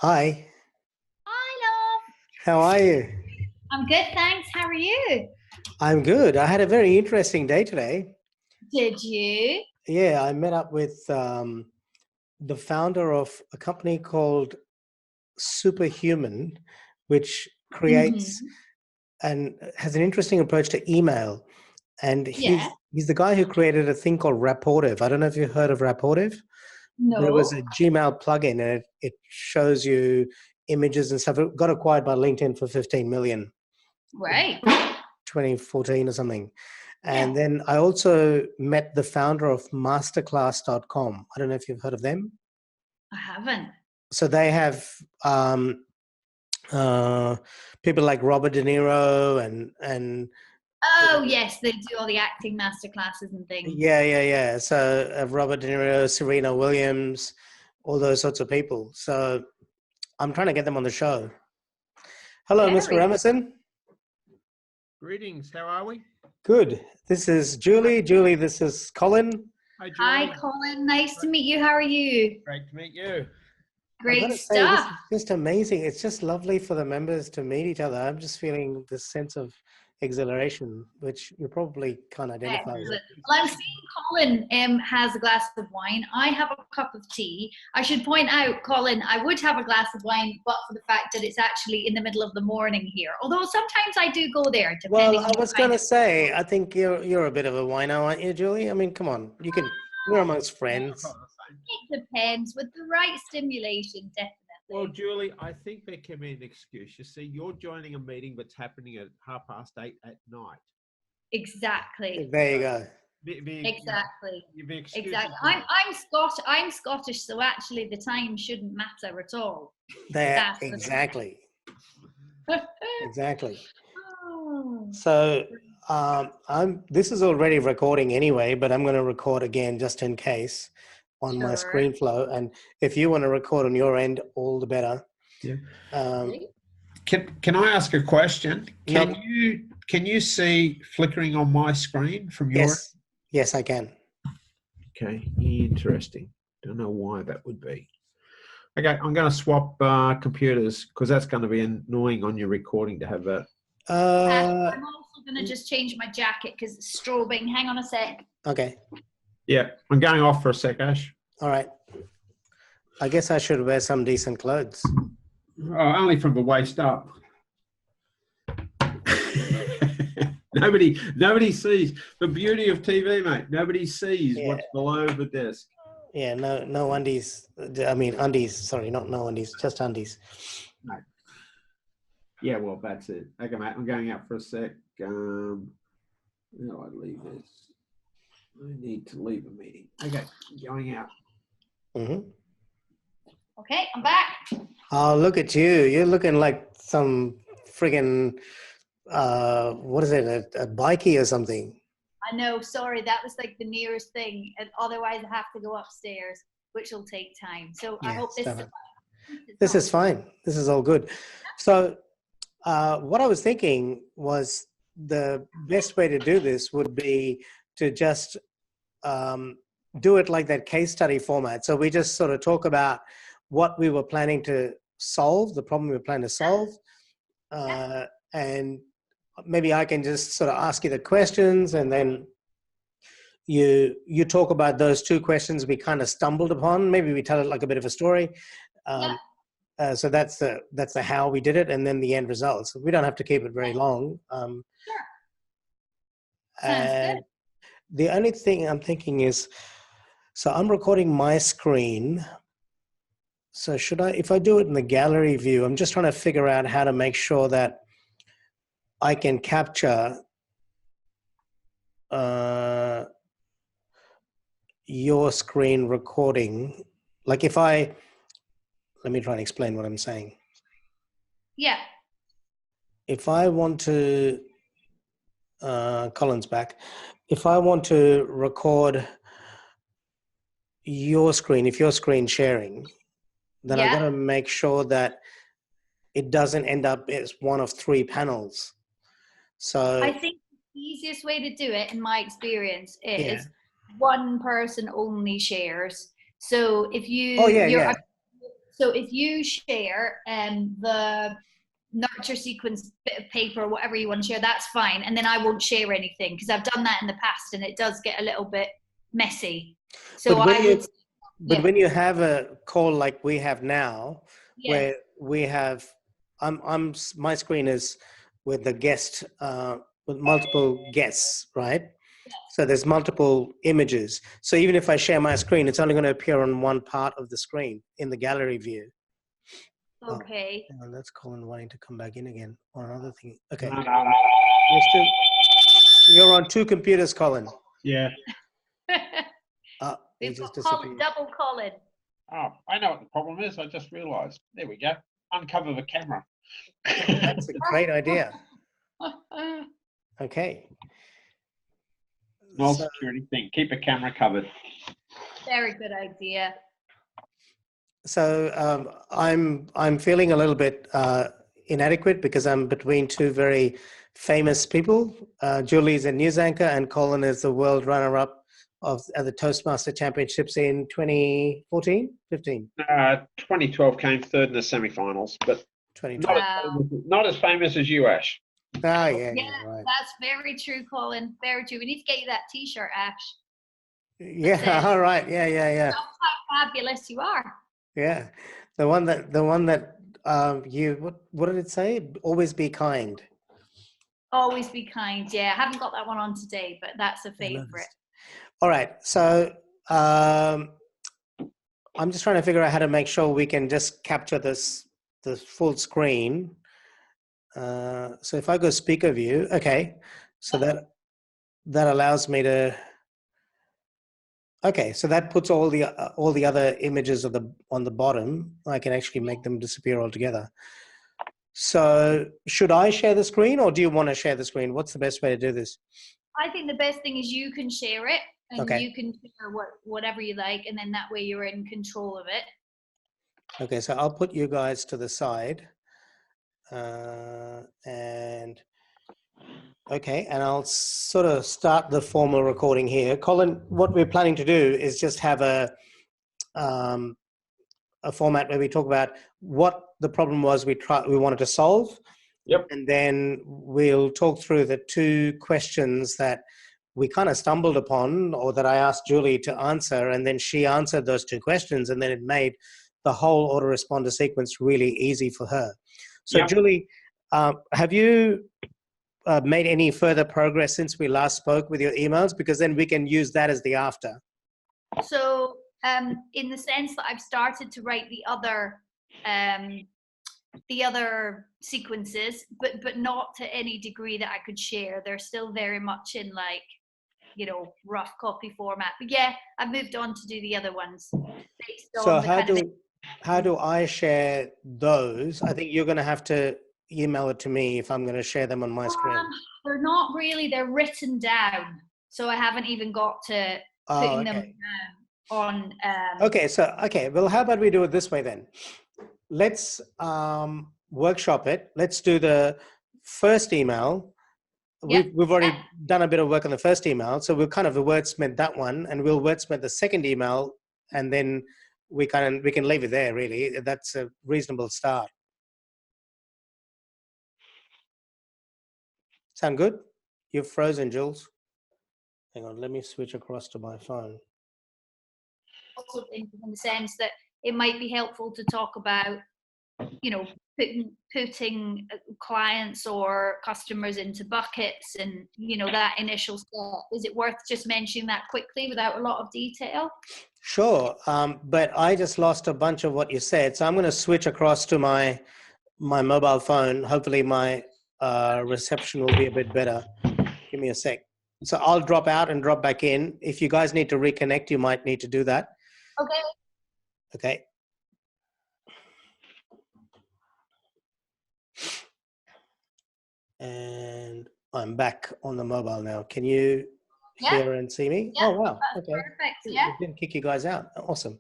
Hi, Hi, love. how are you? I'm good, thanks. How are you? I'm good. I had a very interesting day today. Did you? Yeah, I met up with the founder of a company called Superhuman, which creates Mm-hmm. and has an interesting approach to email. And Yeah. he's the guy who created a thing called Rapportive. I don't know if you've heard of Rapportive. There was No. a Gmail plugin, and it shows you images and stuff. It got acquired by LinkedIn for 15 million. Great. 2014 or something. Yeah. And then I also met the founder of masterclass.com. I don't know if you've heard of them. I haven't. So they have uh, people like Robert De Niro and Oh, yes, they do all the acting masterclasses and things. yeah. So Robert De Niro, Serena Williams, all those sorts of people. So I'm trying to get them on the show. Hello, Mr. Very good. Emerson. Greetings, how are we? Good. This is Julie. Julie, this is Colin. Hi, Hi, Julie. Colin. Nice to meet you. How are you? Great to meet you. I've got Great to say, this stuff. is just amazing. It's just lovely for the members to meet each other. I'm just feeling this sense of exhilaration, which you probably can't identify with. Excellent. Well, I'm seeing Colin has a glass of wine. I have a cup of tea. I should point out, Colin, I would have a glass of wine, but for the fact that it's actually in the middle of the morning here. Although sometimes I do go there, Well, depending I on what was going kind to of. say, I think you're a bit of a wino, aren't you, Julie? I mean, come on, we're amongst friends. It depends. With the right stimulation, Well, definitely. Julie, I think there can be an excuse. You see, you're joining a meeting that's happening at 8:30 at night. Exactly. There you go. Exactly. You've been excused. Exactly. I'm Scottish, so actually the time shouldn't matter at all. There, That's the exactly, thing. exactly. Oh. So, I'm. This is already recording anyway, but I'm going to record again just in case on my Sure. screen flow. And if you want to record on your end, all the better. Yeah. Um, Can I ask a question? no, Can you see flickering on my screen from your? yes, yes, I can. Okay, interesting. Don't know why that would be. Okay, I'm going to swap computers because that's going to be annoying on your recording to have that. And Uh, I'm also going to just change my jacket because it's strobing. Hang on a sec. okay, Yeah, I'm going off for a sec, Ash. all right. I guess I should wear some decent clothes. Oh, only from the waist up. Nobody sees the beauty of TV, mate. Nobody sees Yeah, what's below the desk. yeah. No undies. I mean undies. Sorry, not no undies. Just undies. Mate. Yeah, well, that's it. Okay, mate. I'm going out for a sec. Where do I leave this? I need to leave a meeting. Okay, going out. Mm-hmm. Okay, I'm back. Oh, look at you! You're looking like some friggin' what is it? A bikie or something? I know, sorry, that was like the nearest thing. And otherwise, I have to go upstairs, which will take time. So I Yeah, hope this is Stefan. fine. It's This not. is fine. This is all good. So, what I was thinking was the best way to do this would be to just um, do it like that case study format. So we just sort of talk about what we were planning to solve, the problem we were planning to solve, Yeah. and maybe I can just sort of ask you the questions, and then you talk about those two questions we kind of stumbled upon. Maybe we tell it like a bit of a story. Yeah. Um, so that's the how we did it, and then the end results. We don't have to keep it very long. Sure. Sounds good. And the only thing I'm thinking is, so I'm recording my screen. So should I, if I do it in the gallery view, I'm just trying to figure out how to make sure that I can capture uh, your screen recording. Like if I, let me try and explain what I'm saying. Yeah. If I want to, Colin's back. If I want to record your screen, if you're screen sharing, then I got Yeah. to make sure that it doesn't end up as one of three panels. I So think the easiest way to do it, in my experience, yeah. is one person only shares. So if Oh you yeah, you're yeah. So if you share the nurture sequence bit of paper or whatever you want to share, that's fine. And then I won't share anything because I've done that in the past and it does get a little bit messy. So But when I you, would, but yeah, when you have a call like we have now, yeah. where we have, my screen is with the guest, with multiple guests, right? So there's multiple images. So even if I share my screen, it's only going to appear on one part of the screen in the gallery view. Oh, Okay. hang on, that's Colin wanting to come back in again on another thing. Okay. No. You're on two computers, Colin. Yeah. He We've just got Colin, disappeared. double Colin. Oh, I know what the problem is. I just realised. There we go. Uncover the camera. That's a great idea. Okay. Null So- security thing. Keep a camera covered. Very good idea. So I'm feeling a little bit inadequate because I'm between two very famous people. Julie's a news anchor, and Colin is the world runner-up of the Toastmaster Championships in 2014, 15, 2012 came third in the semi-finals, but 2012. not as famous as you, Ash. Ah, yeah, Yeah, right. that's very true, Colin. Very true. We need to get you that T-shirt, Ash. Yeah, all right. Yeah. That's how fabulous you are. Yeah. The one that what did it say? Always be kind. Always be kind. Yeah, I haven't got that one on today, but that's a favorite. All right. So I'm just trying to figure out how to make sure we can just capture the full screen. So if I go speaker view, okay. So that allows me to. Okay, so that puts all the other images on the bottom. I can actually make them disappear altogether. So should I share the screen, or do you want to share the screen? What's the best way to do this? I think the best thing is you can share it, and Okay. you can share whatever you like, and then that way you're in control of it. Okay, so I'll put you guys to the side, and I'll sort of start the formal recording here. Colin, what we're planning to do is just have a format where we talk about what the problem was we wanted to solve. Yep. And then we'll talk through the two questions that we kind of stumbled upon, or that I asked Julie to answer, and then she answered those two questions, and then it made the whole autoresponder sequence really easy for her. So Yep. Julie, have you made any further progress since we last spoke with your emails? Because then we can use that as the after. So, in the sense that I've started to write the other sequences, but not to any degree that I could share. They're still very much in rough copy format. But yeah, I've moved on to do the other ones. Based on So the how do I share those? I think you're going to have to email it to me if I'm going to share them on my screen. They're not really. They're written down, so I haven't even got to putting them down on. Okay. Well, how about we do it this way then? Let's workshop it. Let's do the first email. Yep. We've already done a bit of work on the first email, so we'll kind of wordsmith that one, and we'll wordsmith the second email, and then we can leave it there. Really, that's a reasonable start. Sound good? You've frozen, Jules. Hang on, let me switch across to my phone. Also in the sense that it might be helpful to talk about, putting clients or customers into buckets, and that initial step. Is it worth just mentioning that quickly without a lot of detail? Sure, but I just lost a bunch of what you said, so I'm going to switch across to my mobile phone. Hopefully my reception will be a bit better. Give me a sec. So I'll drop out and drop back in. If you guys need to reconnect, you might need to do that. Okay. Okay. And I'm back on the mobile now. Can you hear and see me? Yeah, oh, wow. Okay. Perfect. Yeah. It didn't kick you guys out. Awesome.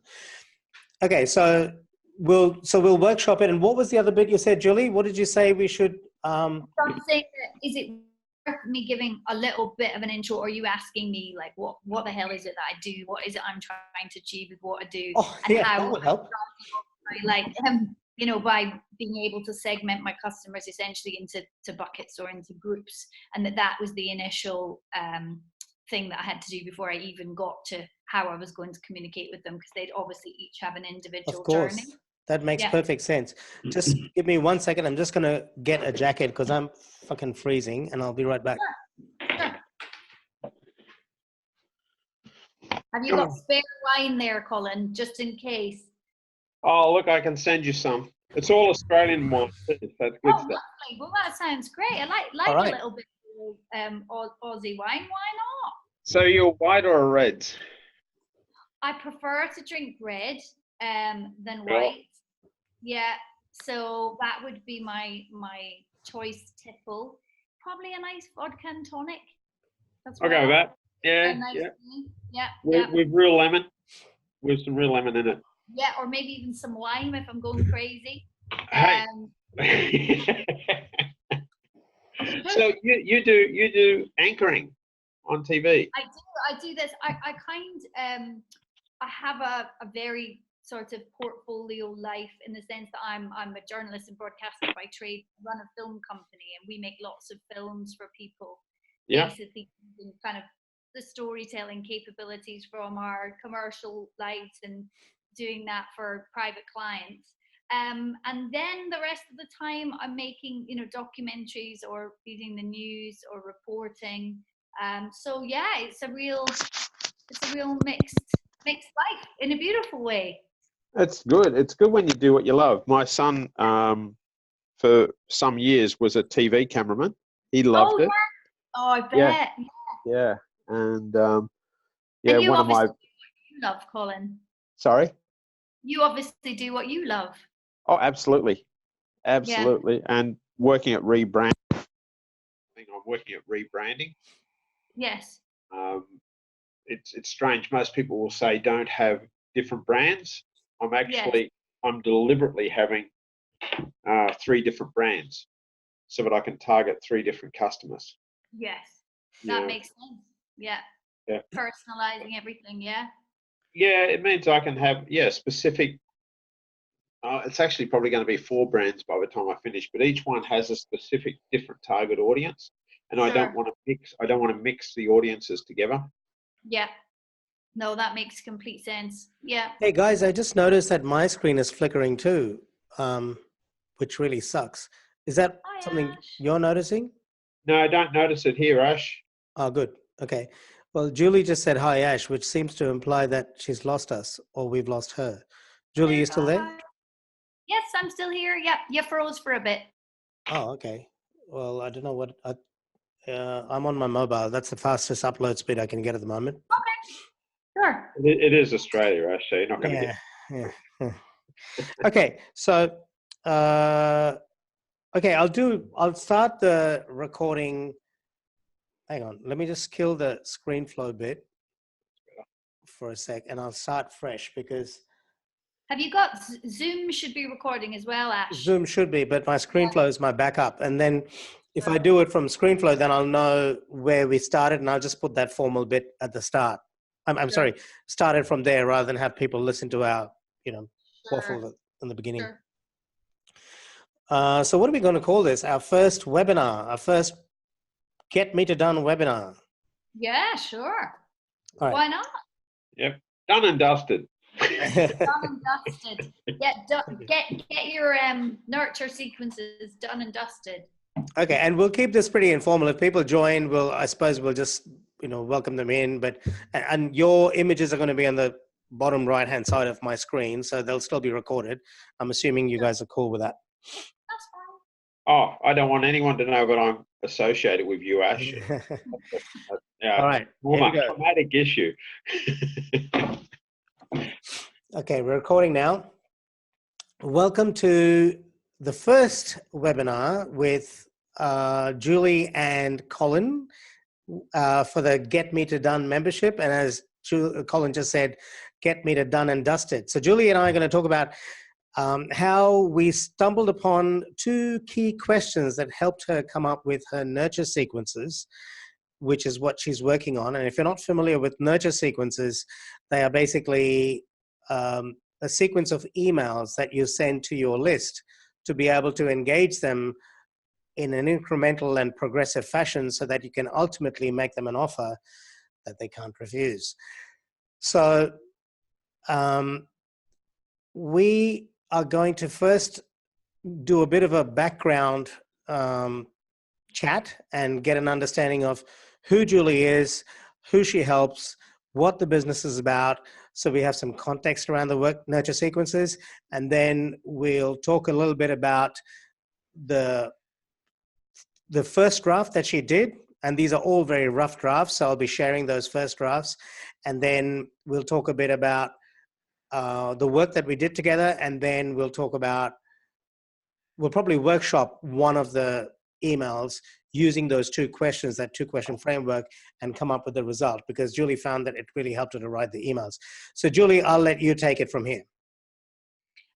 Okay, so we'll workshop it. And what was the other bit you said, Julie? What did you say we should? Something that, is it worth me giving a little bit of an intro, or are you asking me like what the hell is it that I do? What is it I'm trying to achieve with what I do? Oh, and yeah, how that would help. by being able to segment my customers essentially into buckets or into groups, and that was the initial thing that I had to do before I even got to how I was going to communicate with them, because they'd obviously each have an individual Of course. journey. That makes Yeah. perfect sense. Just give me 1 second. I'm just going to get a jacket because I'm fucking freezing, and I'll be right back. Sure. Have you got spare wine there, Colin, just in case? Oh, look, I can send you some. It's all Australian wine. That's good stuff. Lovely. Well, that sounds great. I like All right. a little bit of Aussie wine. Why not? So you're white or a red? I prefer to drink red than Sure. white. Yeah, so that would be my choice tipple. Probably a nice vodka and tonic. That's I'll go with that. a Yeah, nice yeah. thing. Yeah, With real lemon. With some real lemon in it. yeah, or maybe even some lime if I'm going crazy. Hey. So you do anchoring on TV. I do this. I have a very sort of portfolio life, in the sense that I'm a journalist and broadcaster by trade, run a film company, and we make lots of films for people. Yeah. Basically using kind of the storytelling capabilities from our commercial lives and doing that for private clients. And then the rest of the time I'm making, documentaries or reading the news or reporting. So yeah, it's a real mixed life in a beautiful way. It's good. It's good when you do what you love. My son, for some years, was a TV cameraman. He loved it. Oh, I bet. Yeah. And And you one of my. obviously do what you love, Colin. Sorry. You obviously do what you love. Oh, absolutely. And working at rebrand. I think I'm working at rebranding. Yes. It's strange. Most people will say don't have different brands. I'm deliberately having 3 different brands so that I can target 3 different customers. Yes. That makes sense. Yeah. Yeah. Personalizing everything. Yeah. Yeah, it means I can have specific. It's actually probably going to be 4 brands by the time I finish, but each one has a specific different target audience, and I don't want to mix. I don't want to mix the audiences together. Yeah. No, that makes complete sense. Yeah. Hey guys, I just noticed that my screen is flickering too, which really sucks. Is that something you're noticing? No, I don't notice it here, Ash. Oh, good. Okay. Well, Julie just said hi, Ash, which seems to imply that she's lost us or we've lost her. Julie, you still there? Yes, I'm still here. Yep. You froze for a bit. Oh, okay. Well, I don't know what. I'm on my mobile. That's the fastest upload speed I can get at the moment. Okay. Sure. It is Australia, Ash, so you're not going to get. Yeah. Okay. So, okay, I'll start the recording. Hang on. Let me just kill the ScreenFlow bit for a sec, and I'll start fresh because. Have you got Zoom? Should be recording as well, Ash. Zoom should be, but my ScreenFlow is my backup, and then if I do it from ScreenFlow, then I'll know where we started, and I'll just put that formal bit at the start. I'm sorry, started from there rather than have people listen to our, waffle in the beginning. Sure. So what are we going to call this? Our first webinar, our first Get Me to Done webinar. Yeah, sure. All right. Why not? Yep, done and dusted. Done and dusted. Yeah, get your nurture sequences done and dusted. Okay, and we'll keep this pretty informal. If people join, I suppose we'll just welcome them in. And your images are going to be on the bottom right hand side of my screen, so they'll still be recorded. I'm assuming you guys are cool with that. That's fine. Oh, I don't want anyone to know that I'm associated with you, Ash. All right. Traumatic issue. Okay, we're recording now. Welcome to the first webinar with Julie and Colin for the Get Me to Done membership. And as Colin just said, Get Me to Done and Dusted. So Julie and I are going to talk about how we stumbled upon 2 key questions that helped her come up with her nurture sequences, which is what she's working on. And if you're not familiar with nurture sequences, they are basically a sequence of emails that you send to your list to be able to engage them in an incremental and progressive fashion so that you can ultimately make them an offer that they can't refuse. So we are going to first do a bit of a background chat and get an understanding of who Julie is, who she helps, what the business is about. So we have some context around the work nurture sequences, and then we'll talk a little bit about the first draft that she did. And these are all very rough drafts, so I'll be sharing those first drafts. And then we'll talk a bit about the work that we did together, and then we'll probably workshop one of the emails using those two questions, that two-question framework, and come up with the result, because Julie found that it really helped her to write the emails. So Julie, I'll let you take it from here.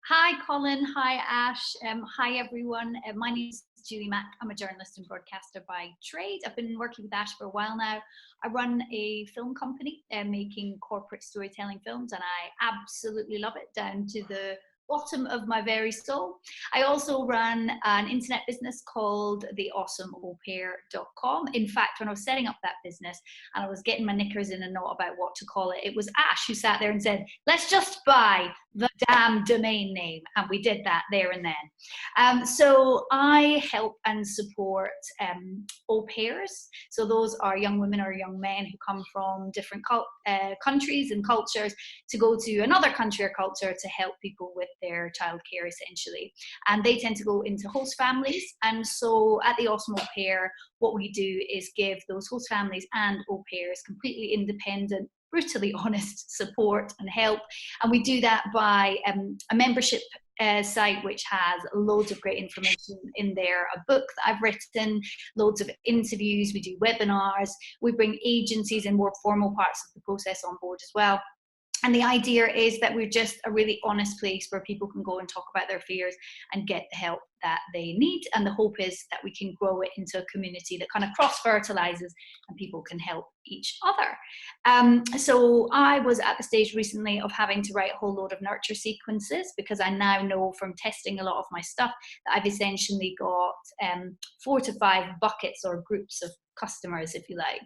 Hi, Colin. Hi, Ash. Hi, everyone. My name is Julie Mack. I'm a journalist and broadcaster by trade. I've been working with Ash for a while now. I run a film company making corporate storytelling films, and I absolutely love it down to the bottom of my very soul. I also run an internet business called theawesomeaupair.com. In fact, when I was setting up that business and I was getting my knickers in a knot about what to call it, it was Ash who sat there and said, let's just buy the damn domain name. And we did that there and then. So I help and support au pairs. So those are young women or young men who come from different countries and cultures to go to another country or culture to help people with their childcare, essentially. And they tend to go into host families. And so at the Awesome Au Pair, what we do is give those host families and au pairs completely independent, brutally honest support and help. And we do that by a membership site which has loads of great information in there, a book that I've written, loads of interviews, we do webinars, we bring agencies and more formal parts of the process on board as well. And the idea is that we're just a really honest place where people can go and talk about their fears and get the help that they need. And the hope is that we can grow it into a community that kind of cross-fertilizes and people can help each other. So I was at the stage recently of having to write a whole load of nurture sequences, because I now know from testing a lot of my stuff that I've essentially got 4 to 5 buckets or groups of customers, if you like.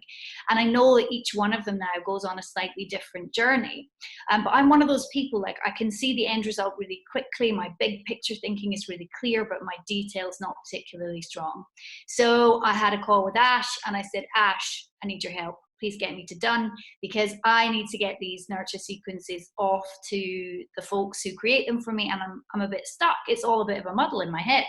And I know that each one of them now goes on a slightly different journey. But I'm one of those people, like, I can see the end result really quickly. My big picture thinking is really clear, but my detail's not particularly strong. So I had a call with Ash and I said, Ash, I need your help. Please get me to done, because I need to get these nurture sequences off to the folks who create them for me, and I'm a bit stuck. It's all a bit of a muddle in my head.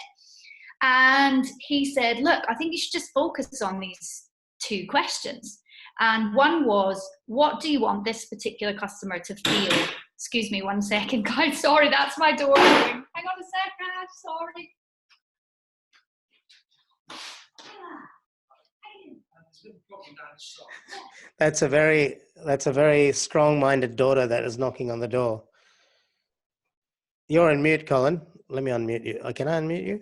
And he said, look, I think you should just focus on these 2 questions. And one was, what do you want this particular customer to feel? Excuse me 1 second, guys. Sorry, that's my door. Hang on a second. Sorry. That's a very strong-minded daughter that is knocking on the door. You're on mute, Colin. Let me unmute you. Can I unmute you?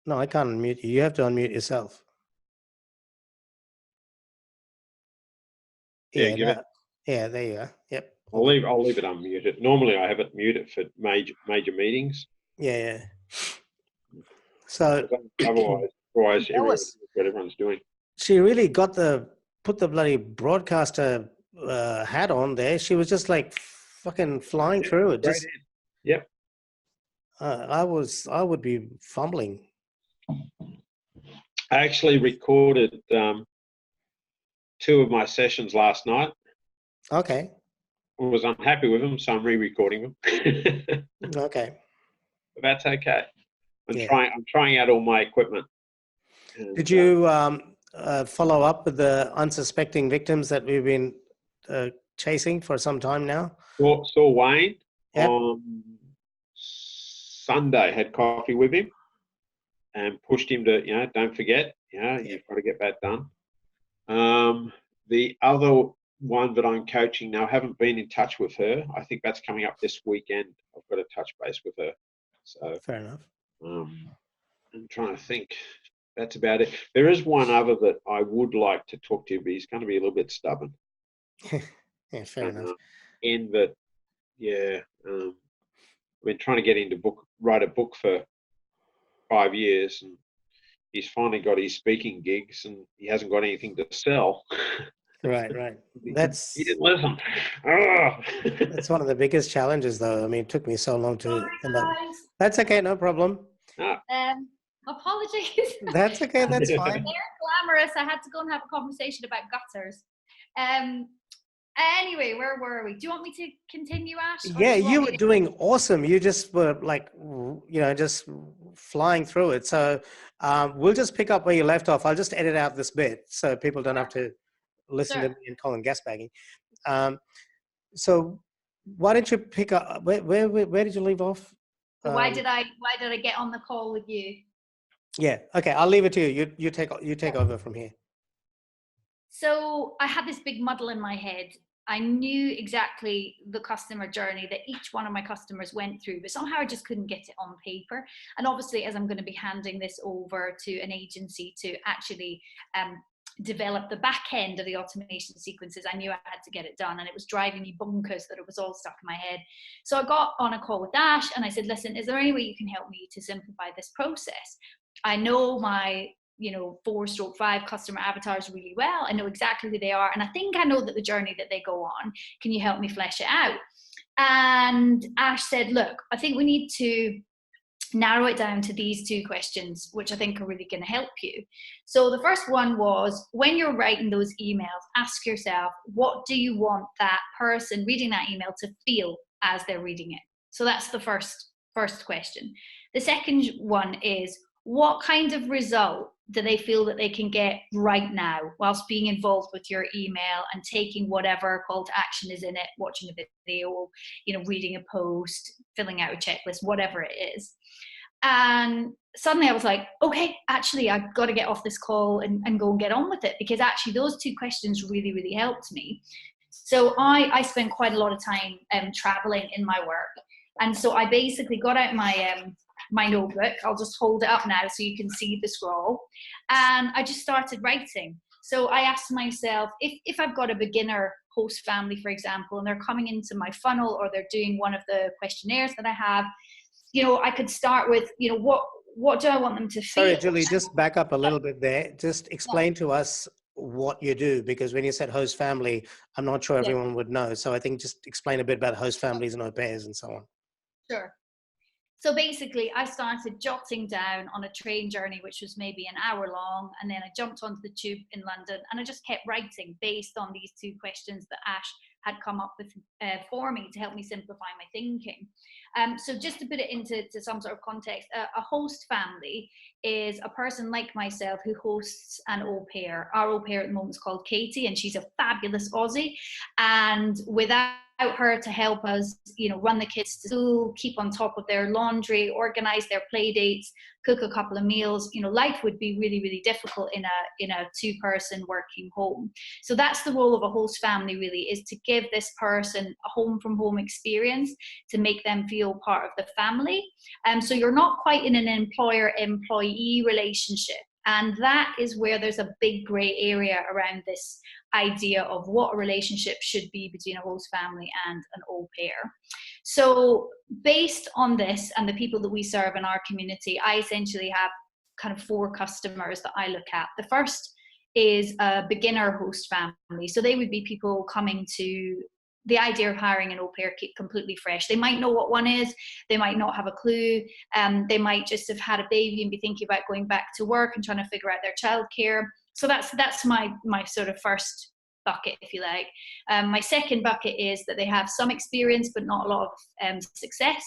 No, I can't unmute you. You have to unmute yourself. Yeah, give it. Yeah, there you are. Yep. I'll leave it unmuted. Normally I have it muted for major meetings. Yeah. So otherwise everyone knows what everyone's doing. She really put the bloody broadcaster hat on there. She was just like fucking flying through it. Just, yep. I would be fumbling. I actually recorded 2 of my sessions last night. Okay. I was unhappy with them, so I'm re-recording them. Okay. But that's okay. I'm trying out all my equipment. And, did you follow up with the unsuspecting victims that we've been chasing for some time now? Saw Wayne Yep. on Sunday, had coffee with him and pushed him to, don't forget, you've got to get that done. The other one that I'm coaching now, I haven't been in touch with her. I think that's coming up this weekend. I've got to touch base with her. So fair enough. I'm trying to think. That's about it. There is one other that I would like to talk to you, but he's going to be a little bit stubborn. Yeah, fair enough. In that yeah. I've been trying to get him to write a book for 5 years, and he's finally got his speaking gigs, and he hasn't got anything to sell. Right, right. He That's didn't listen. Ah. that's one of the biggest challenges, though. I mean, it took me so long to Sorry, end up. guys. That's okay, no problem. Apologies. That's okay, that's fine. They're glamorous. I had to go and have a conversation about gutters. Anyway, where were we? Do you want me to continue, Ash? Or Yeah, do want you me were to- doing awesome. You just were like, just flying through it. So we'll just pick up where you left off. I'll just edit out this bit so people don't have to listen to Sure. me and Colin gasbagging. So why don't you pick up? Where did you leave off? So why did I get on the call with you? Yeah. Okay. I'll leave it to you. You take over from here. So I had this big muddle in my head. I knew exactly the customer journey that each one of my customers went through, but somehow I just couldn't get it on paper. And obviously, as I'm going to be handing this over to an agency to actually develop the back end of the automation sequences, I knew I had to get it done, and it was driving me bonkers that it was all stuck in my head. So I got on a call with Ash and I said, listen, is there any way you can help me to simplify this process? I know my 4/5 customer avatars really well. I know exactly who they are, and I think I know that the journey that they go on. Can you help me flesh it out? And Ash said, look, I think we need to narrow it down to these 2 questions, which I think are really going to help you. So the first one was, when you're writing those emails, ask yourself, what do you want that person reading that email to feel as they're reading it? So that's the first question. The second one is, what kind of result do they feel that they can get right now whilst being involved with your email and taking whatever call to action is in it, watching a video, reading a post, filling out a checklist, whatever it is. And suddenly I was like, okay, actually I've got to get off this call and go and get on with it, because actually those 2 questions really, really helped me. So I spend quite a lot of time traveling in my work. And so I basically got out my notebook. I'll just hold it up now so you can see the scroll. And I just started writing. So I asked myself, if I've got a beginner host family, for example, and they're coming into my funnel, or they're doing one of the questionnaires that I have, I could start with, what do I want them to feel? Sorry, Julie, just back up a little bit there. Just explain to us what you do, because when you said host family, I'm not sure everyone would know. So I think just explain a bit about host families and au pairs and so on. Sure. So basically, I started jotting down on a train journey, which was maybe an hour long, and then I jumped onto the tube in London, and I just kept writing based on these 2 questions that Ash had come up with for me to help me simplify my thinking. So just to put it into some sort of context, a host family is a person like myself who hosts an au pair. Our au pair at the moment is called Katie, and she's a fabulous Aussie. And without her to help us, run the kids to school, keep on top of their laundry, organize their play dates, cook a couple of meals, life would be really, really difficult in a 2-person working home. So that's the role of a host family, really, is to give this person a home from home experience, to make them feel part of the family. So you're not quite in an employer-employee relationship. And that is where there's a big gray area around this idea of what a relationship should be between a host family and an au pair. So based on this and the people that we serve in our community, I essentially have kind of 4 customers that I look at. The first is a beginner host family. So they would be people coming to the idea of hiring an au pair completely fresh. They might know what one is, they might not have a clue, they might just have had a baby and be thinking about going back to work and trying to figure out their childcare. So that's my sort of first bucket, if you like. My second bucket is that they have some experience but not a lot of success.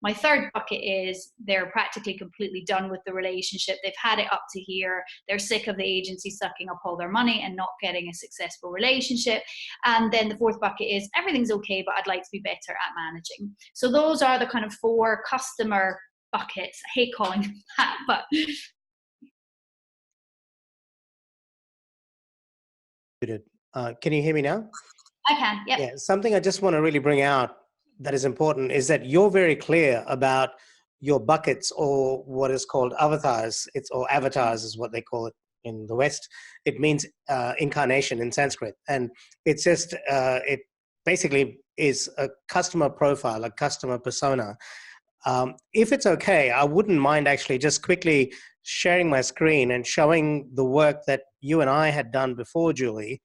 My third bucket is they're practically completely done with the relationship. They've had it up to here. They're sick of the agency sucking up all their money and not getting a successful relationship. And then the fourth bucket is everything's okay, but I'd like to be better at managing. So those are the kind of 4 customer buckets. I hate calling them that, but can you hear me now? I can. Yep. Yeah, something I just want to really bring out that is important is that you're very clear about your buckets, or what is called avatars. Or avatars is what they call it in the West. It means incarnation in Sanskrit, and it's just it basically is a customer profile, a customer persona. If it's okay, I wouldn't mind actually just quickly sharing my screen and showing the work that you and I had done before, Julie,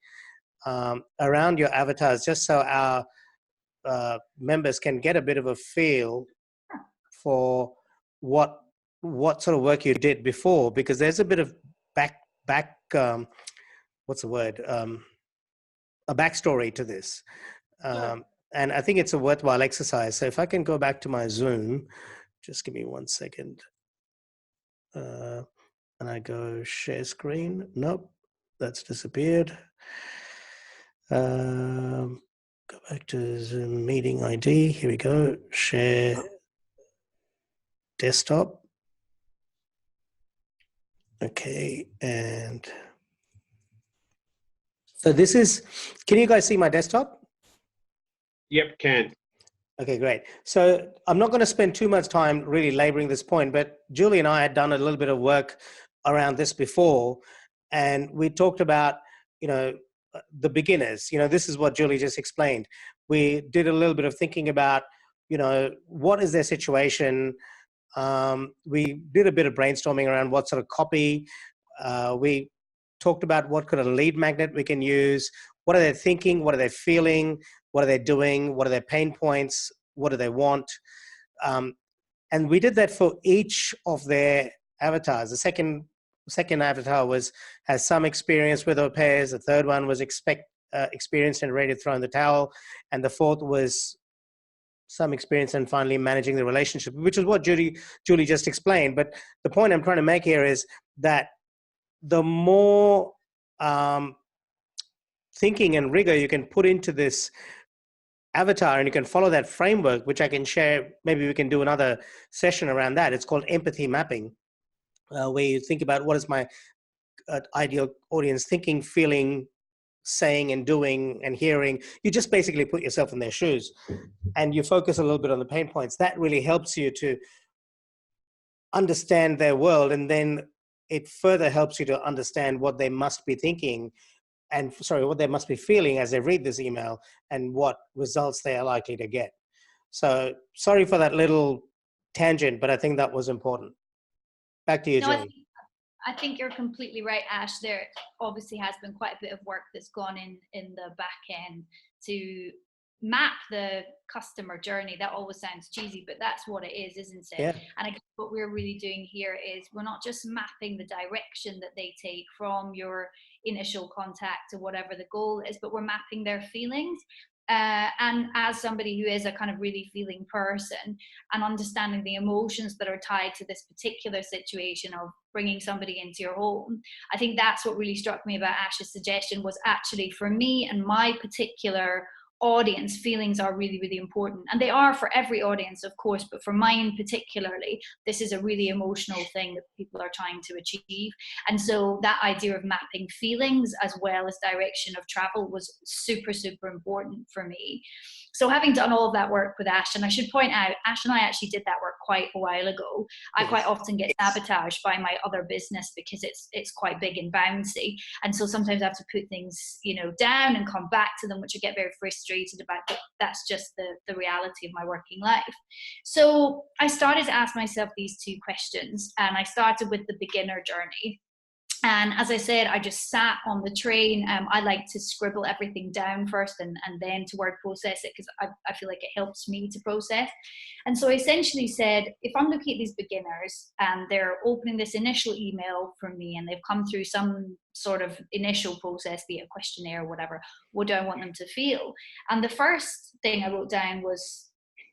around your avatars, just so our members can get a bit of a feel for what sort of work you did before, because there's a bit of back what's the word, a backstory to this. And I think it's a worthwhile exercise. So if I can go back to my Zoom, just give me 1 second. And I go share screen. Nope, that's disappeared. Go back to Zoom meeting ID. Here we go. Share desktop. Okay, and so this is, can you guys see my desktop? Yep, can. Okay, great. So I'm not going to spend too much time really laboring this point, but Julie and I had done a little bit of work around this before, and we talked about, the beginners. This is what Julie just explained. We did a little bit of thinking about, what is their situation. We did a bit of brainstorming around what sort of copy. We talked about what kind of lead magnet we can use. What are they thinking? What are they feeling? What are they doing? What are their pain points? What do they want? And we did that for each of their avatars. The second avatar has some experience with au pairs. The third one was experienced and ready to throw in the towel. And the fourth was some experience and finally managing the relationship, which is what Julie just explained. But the point I'm trying to make here is that the more thinking and rigor you can put into this avatar, and you can follow that framework, which I can share. Maybe we can do another session around that. It's called empathy mapping, where you think about what is my ideal audience thinking, feeling, saying, and doing, and hearing. You just basically put yourself in their shoes, and you focus a little bit on the pain points. That really helps you to understand their world, and then it further helps you to understand what they must be thinking, and what they must be feeling as they read this email, and what results they are likely to get. So sorry for that little tangent, but I think that was important. Back to you, Julie. I think you're completely right, Ash. There obviously has been quite a bit of work that's gone in the back end to map the customer journey. That always sounds cheesy, but that's what it is, isn't it? Yeah. And I guess what we're really doing here is we're not just mapping the direction that they take from your initial contact to whatever the goal is, but we're mapping their feelings. And as somebody who is a kind of really feeling person, and understanding the emotions that are tied to this particular situation of bringing somebody into your home, I think that's what really struck me about Ash's suggestion, was actually for me and my particular audience, feelings are really, really important. And they are for every audience, of course, but for mine particularly, this is a really emotional thing that people are trying to achieve. And so that idea of mapping feelings as well as direction of travel was super, super important for me. So having done all of that work with Ash, and I should point out, Ash and I actually did that work quite a while ago. I quite often get sabotaged by my other business because it's quite big and bouncy. And so sometimes I have to put things, down and come back to them, which I get very frustrated about, but that's just the reality of my working life. So I started to ask myself these two questions, and I started with the beginner journey. And as I said, I just sat on the train. I like to scribble everything down first and then to word process it, because I feel like it helps me to process. And so I essentially said, if I'm looking at these beginners and they're opening this initial email from me and they've come through some sort of initial process, be it a questionnaire or whatever, what do I want them to feel? And the first thing I wrote down was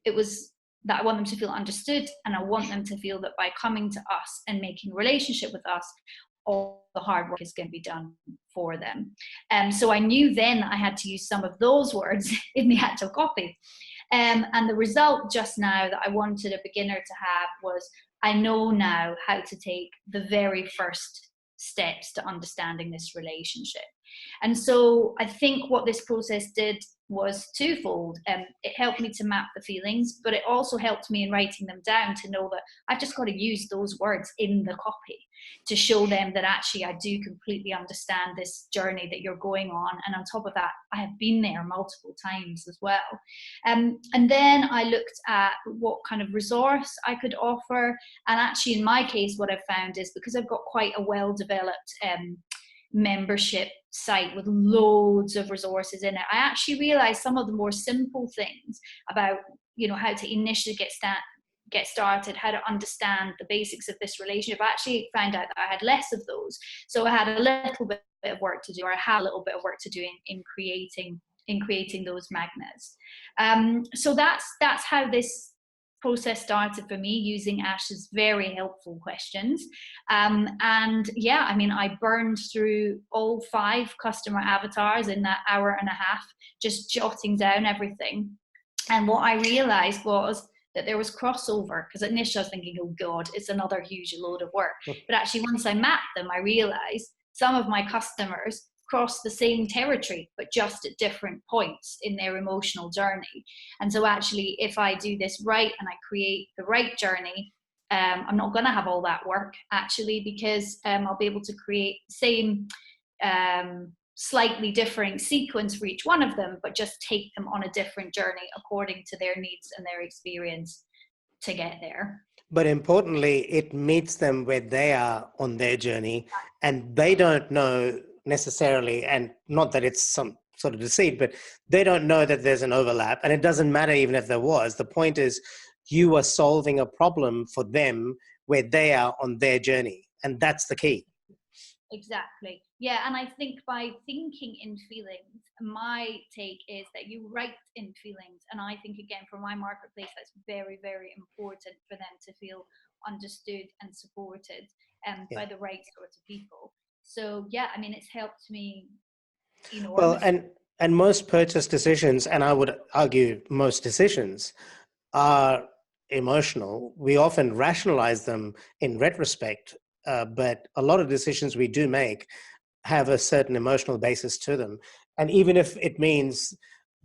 that I want them to feel understood, and I want them to feel that by coming to us and making a relationship with us, all the hard work is going to be done for them. So I knew then that I had to use some of those words in the actual copy. And the result just now that I wanted a beginner to have was, I know now how to take the very first steps to understanding this relationship. And so I think what this process did was twofold. It helped me to map the feelings, but it also helped me in writing them down to know that I've just got to use those words in the copy to show them that actually I do completely understand this journey that you're going on. And on top of that, I have been there multiple times as well. And then I looked at what kind of resource I could offer. And actually, in my case, what I've found is because I've got quite a well-developed membership site with loads of resources in it, I actually realized some of the more simple things about, you know, how to initially get started, how to understand the basics of this relationship. I actually found out that I had less of those. So I had a little bit of work to do, or I had a little bit of work to do in creating those magnets. So that's how this process started for me, using Ash's very helpful questions. And yeah, I mean, I burned through all 5 customer avatars in that hour and a half, just jotting down everything. And what I realized was that there was crossover, because initially I was thinking, oh God, it's another huge load of work. But actually, once I mapped them, I realized some of my customers cross the same territory, but just at different points in their emotional journey. And so actually, if I do this right and I create the right journey, I'm not going to have all that work actually, because I'll be able to create the same slightly differing sequence for each one of them, but just take them on a different journey according to their needs and their experience to get there. But importantly, it meets them where they are on their journey, and they don't know necessarily, and not that it's some sort of deceit, but they don't know that there's an overlap, and it doesn't matter even if there was. The point is, you are solving a problem for them where they are on their journey, and that's the key. Exactly. Yeah, and I think by thinking in feelings, my take is that you write in feelings. And I think, again, for my marketplace, that's very, very important for them to feel understood and supported by the right sorts of people. So, yeah, I mean, it's helped me enormously. Well, and most purchase decisions, and I would argue most decisions, are emotional. We often rationalize them in retrospect, but a lot of decisions we do make have a certain emotional basis to them. And even if it means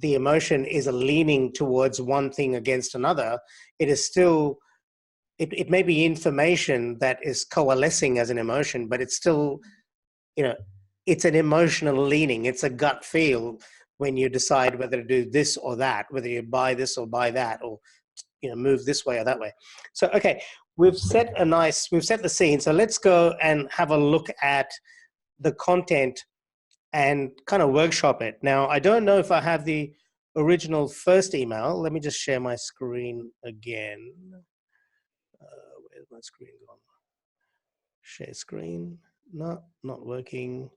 the emotion is a leaning towards one thing against another, it is still, it may be information that is coalescing as an emotion, but it's still, it's an emotional leaning. It's a gut feel when you decide whether to do this or that, whether you buy this or buy that, or move this way or that way. So, okay, we've set the scene. So let's go and have a look at the content and kind of workshop it. Now, I don't know if I have the original first email. Let me just share my screen again. Where's my screen gone? Share screen. No, not working.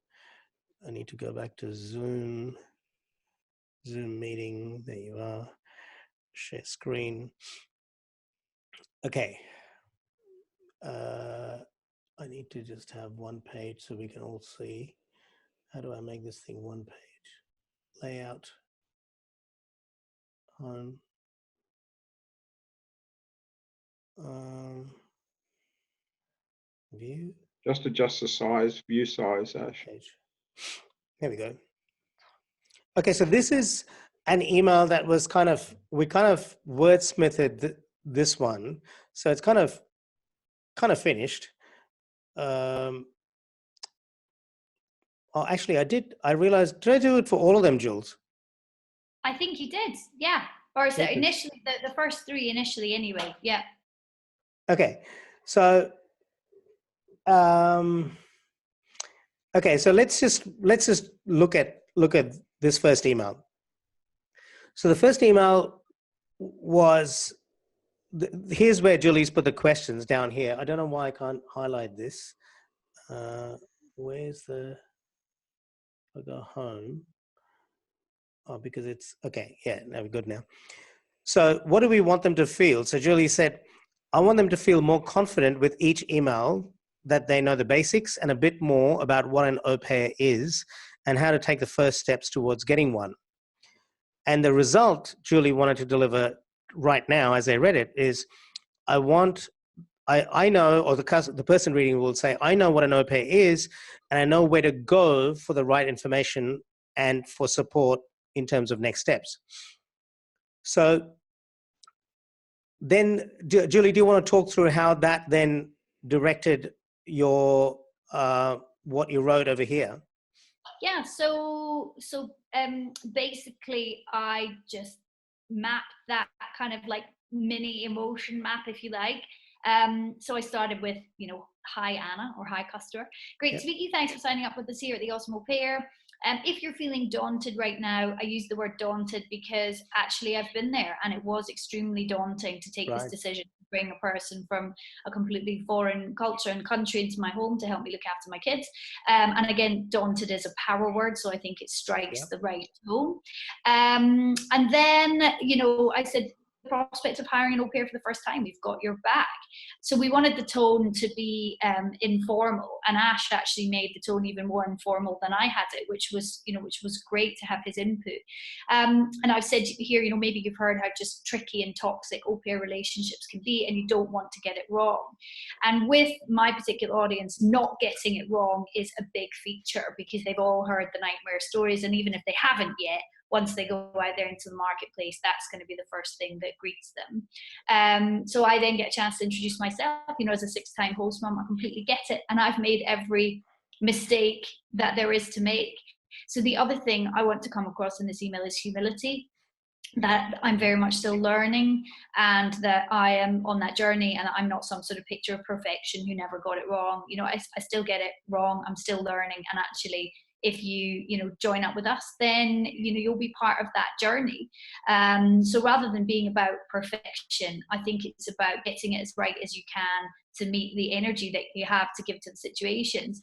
I need to go back to Zoom meeting. There you are. Share screen. Okay. I need to just have one page so we can all see. How do I make this thing one page? Layout. Home. View. Just adjust the size, view size, Ash. Page. There we go. Okay, so this is an email that was we kind of wordsmithed this one. So it's kind of finished. Actually, I realized, did I do it for all of them, Jules? I think you did, yeah. Or so initially, the first 3 initially anyway, yeah. Okay, so okay, so let's just look at this first email. So the first email was, here's where Julie's put the questions down here. I don't know why I can't highlight this. Where's the, I go home. Oh, because it's, okay, yeah, now we're good now. So what do we want them to feel? So Julie said, I want them to feel more confident with each email, that they know the basics and a bit more about what an au pair is and how to take the first steps towards getting one. And the result Julie wanted to deliver right now, as they read it, is I know, or the person reading will say, I know what an au pair is, and I know where to go for the right information and for support in terms of next steps. So then, Julie, do you want to talk through how that then directed your what you wrote over here? Yeah, so basically I just mapped that kind of like mini emotion map, if you like. So I started with, hi Anna, or hi customer. Great to meet you. Thanks for signing up with us here at the Awesome Au Pair. If you're feeling daunted right now, I use the word daunted because actually I've been there, and it was extremely daunting to take this decision to bring a person from a completely foreign culture and country into my home to help me look after my kids. And again, daunted is a power word, so I think it strikes the right tone. And then, I said, the prospect of hiring an au pair for the first time, we've got your back. So we wanted the tone to be informal, and Ash actually made the tone even more informal than I had it, which was great to have his input. And I've said here, maybe you've heard how just tricky and toxic au pair relationships can be, and you don't want to get it wrong. And with my particular audience, not getting it wrong is a big feature, because they've all heard the nightmare stories, and even if they haven't yet, once they go out there into the marketplace, that's going to be the first thing that greets them. So I then get a chance to introduce myself, as a 6-time host mom. I completely get it. And I've made every mistake that there is to make. So the other thing I want to come across in this email is humility, that I'm very much still learning, and that I am on that journey, and I'm not some sort of picture of perfection who never got it wrong. I still get it wrong. I'm still learning. And actually, if you join up with us, then you'll be part of that journey. So rather than being about perfection, I think it's about getting it as right as you can to meet the energy that you have to give to the situations.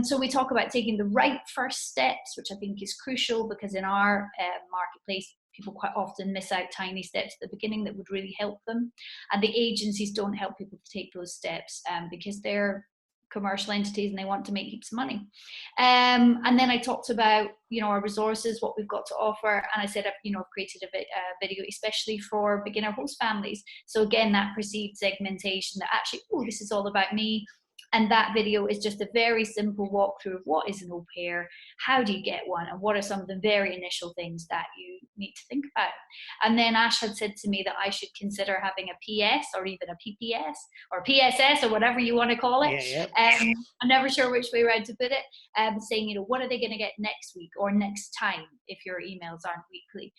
So we talk about taking the right first steps, which I think is crucial, because in our marketplace, people quite often miss out tiny steps at the beginning that would really help them. And the agencies don't help people to take those steps because they're commercial entities and they want to make heaps of money. And then I talked about our resources, what we've got to offer, and I said I've created a video especially for beginner host families. So again, that perceived segmentation, that actually, this is all about me. And that video is just a very simple walkthrough of what is an au pair, how do you get one, and what are some of the very initial things that you need to think about. And then Ash had said to me that I should consider having a PS or even a PPS or PSS or whatever you want to call it. I'm never sure which way around to put it. Saying, what are they going to get next week or next time if your emails aren't weekly?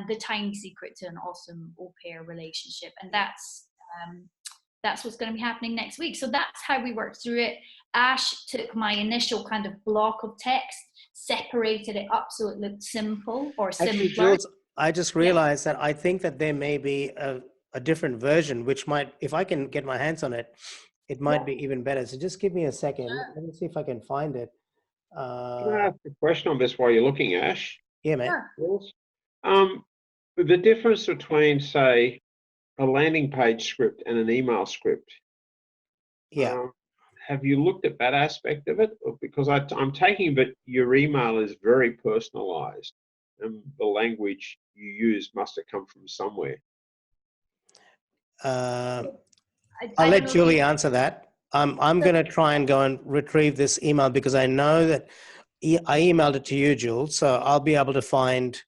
The tiny secret to an awesome au pair relationship. And that's what's going to be happening next week. So that's how we worked through it. Ash took my initial kind of block of text, separated it up so it looked simple or simpler. Actually, Jules, I just realized that I think that there may be a different version, which might, if I can get my hands on it, it might be even better. So just give me a second. Let me see if I can find it. Can I ask a question on this while you're looking, Ash? Yeah, man. Sure. The difference between, say, a landing page script and an email script. Yeah. Have you looked at that aspect of it? Because I'm taking that your email is very personalized, and the language you use must have come from somewhere. I'll let Julie answer that. I'm going to try and go and retrieve this email, because I know that I emailed it to you, Jules, so I'll be able to find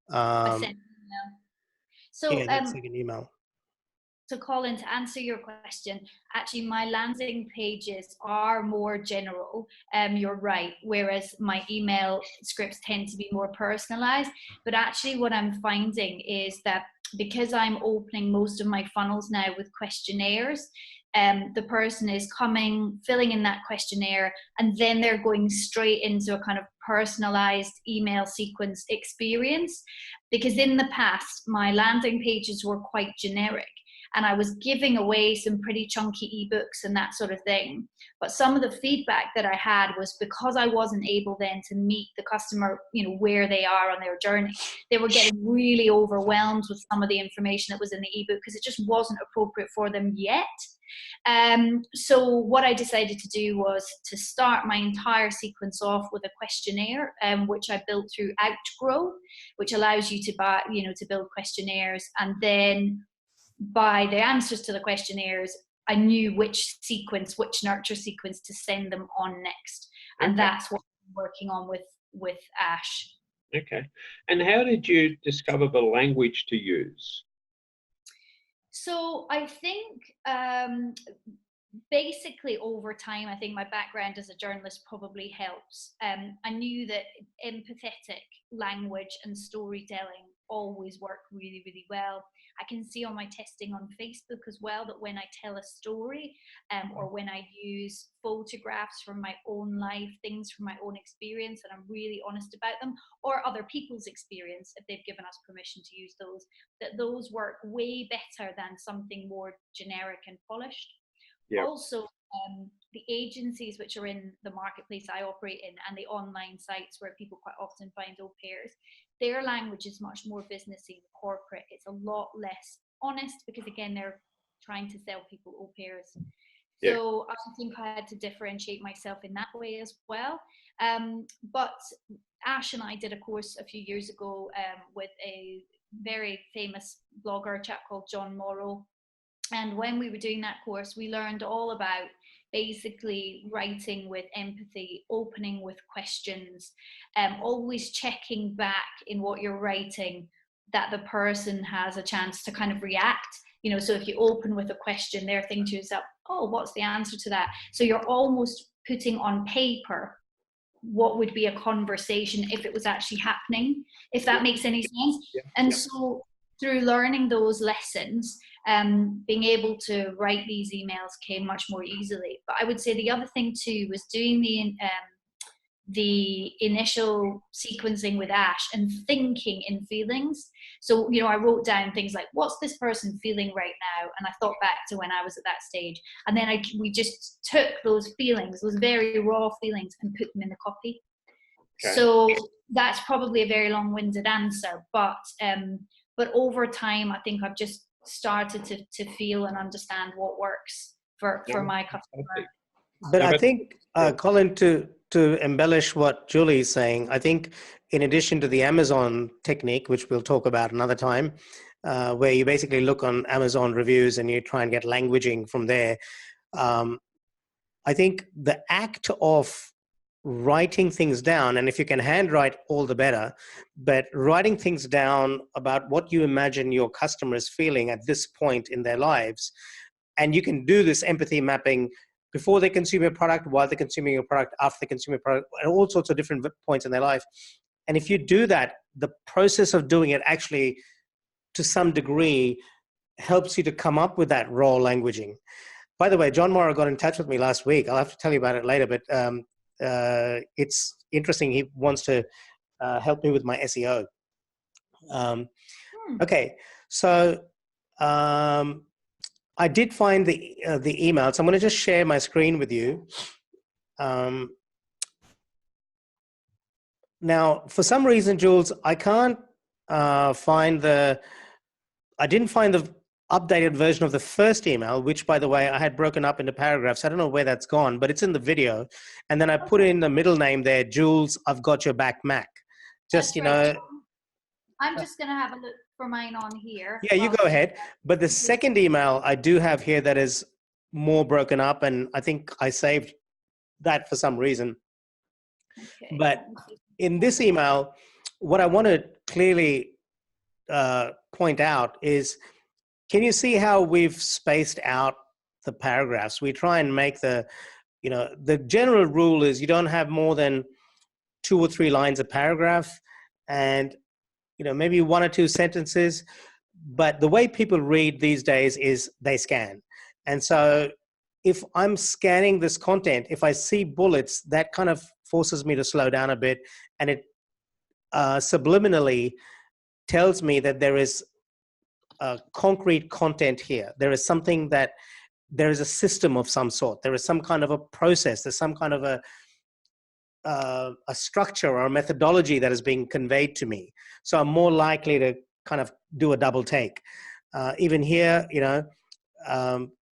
that second email. So Colin, to answer your question, actually my landing pages are more general, you're right, whereas my email scripts tend to be more personalized. But actually what I'm finding is that because I'm opening most of my funnels now with questionnaires, the person is coming, filling in that questionnaire, and then they're going straight into a kind of personalized email sequence experience. Because in the past, my landing pages were quite generic, and I was giving away some pretty chunky ebooks and that sort of thing. But some of the feedback that I had was because I wasn't able then to meet the customer, where they are on their journey. They were getting really overwhelmed with some of the information that was in the ebook because it just wasn't appropriate for them yet. So what I decided to do was to start my entire sequence off with a questionnaire, which I built through Outgrow, which allows you to buy, to build questionnaires, and then by the answers to the questionnaires, I knew which nurture sequence to send them on next. And that's what I'm working on with Ash. Okay. And how did you discover the language to use? So I think basically over time, I think my background as a journalist probably helps. I knew that empathetic language and storytelling always work really, really well. I can see on my testing on Facebook as well that when I tell a story or when I use photographs from my own life, things from my own experience, and I'm really honest about them, or other people's experience, if they've given us permission to use those, that those work way better than something more generic and polished. Yeah. Also, the agencies which are in the marketplace I operate in and the online sites where people quite often find au pairs, their language is much more businessy and corporate. It's a lot less honest because, again, they're trying to sell people au pairs. Yeah. So I think I had to differentiate myself in that way as well. But Ash and I did a course a few years ago with a very famous blogger, a chap called John Morrow. And when we were doing that course, we learned all about basically writing with empathy, opening with questions, always checking back in what you're writing that the person has a chance to kind of react. You know, so if you open with a question, they're thinking to yourself, oh, what's the answer to that? So you're almost putting on paper what would be a conversation if it was actually happening, if that makes any sense. Yeah. And Yeah. so through learning those lessons, being able to write these emails came much more easily. But I would say the other thing too was doing the initial sequencing with Ash and thinking in feelings. So, you know, I wrote down things like, what's this person feeling right now? And I thought back to when I was at that stage. And then we just took those feelings, those very raw feelings, and put them in the copy. Okay. So that's probably a very long-winded answer, but over time, I think I've just started to feel and understand what works for my customer. But I think, Colin, to embellish what Julie is saying, I think in addition to the Amazon technique, which we'll talk about another time, where you basically look on Amazon reviews and you try and get languaging from there, I think the act of writing things down, and if you can handwrite, all the better, but writing things down about what you imagine your customer is feeling at this point in their lives, and you can do this empathy mapping before they consume your product, while they're consuming your product, after they consume your product, at all sorts of different points in their life. And if you do that, the process of doing it actually, to some degree, helps you to come up with that raw languaging. By the way, John Morrow got in touch with me last week. I'll have to tell you about it later, but it's interesting. He wants to help me with my SEO. Okay, so I did find the email, so I'm going to just share my screen with you. Now, for some reason, Jules, I can't find I didn't find the updated version of the first email, which, by the way, I had broken up into paragraphs. I don't know where that's gone, but it's in the video. And then I put in the middle name there, Jules, I've got your back, Mac. Just, That's you right. know. I'm just going to have a look for mine on here. Yeah, you go ahead. But the second email I do have here that is more broken up, and I think I saved that for some reason. Okay. But in this email, what I want to clearly point out is, can you see how we've spaced out the paragraphs? We try and make the general rule is you don't have more than 2 or 3 lines a paragraph, and maybe 1 or 2 sentences. But the way people read these days is they scan. And so if I'm scanning this content, if I see bullets, that kind of forces me to slow down a bit, and it subliminally tells me that there is concrete content here. There is something there is a system of some sort. There is some kind of a process. There's some kind of a structure or a methodology that is being conveyed to me. So I'm more likely to kind of do a double take. Even here,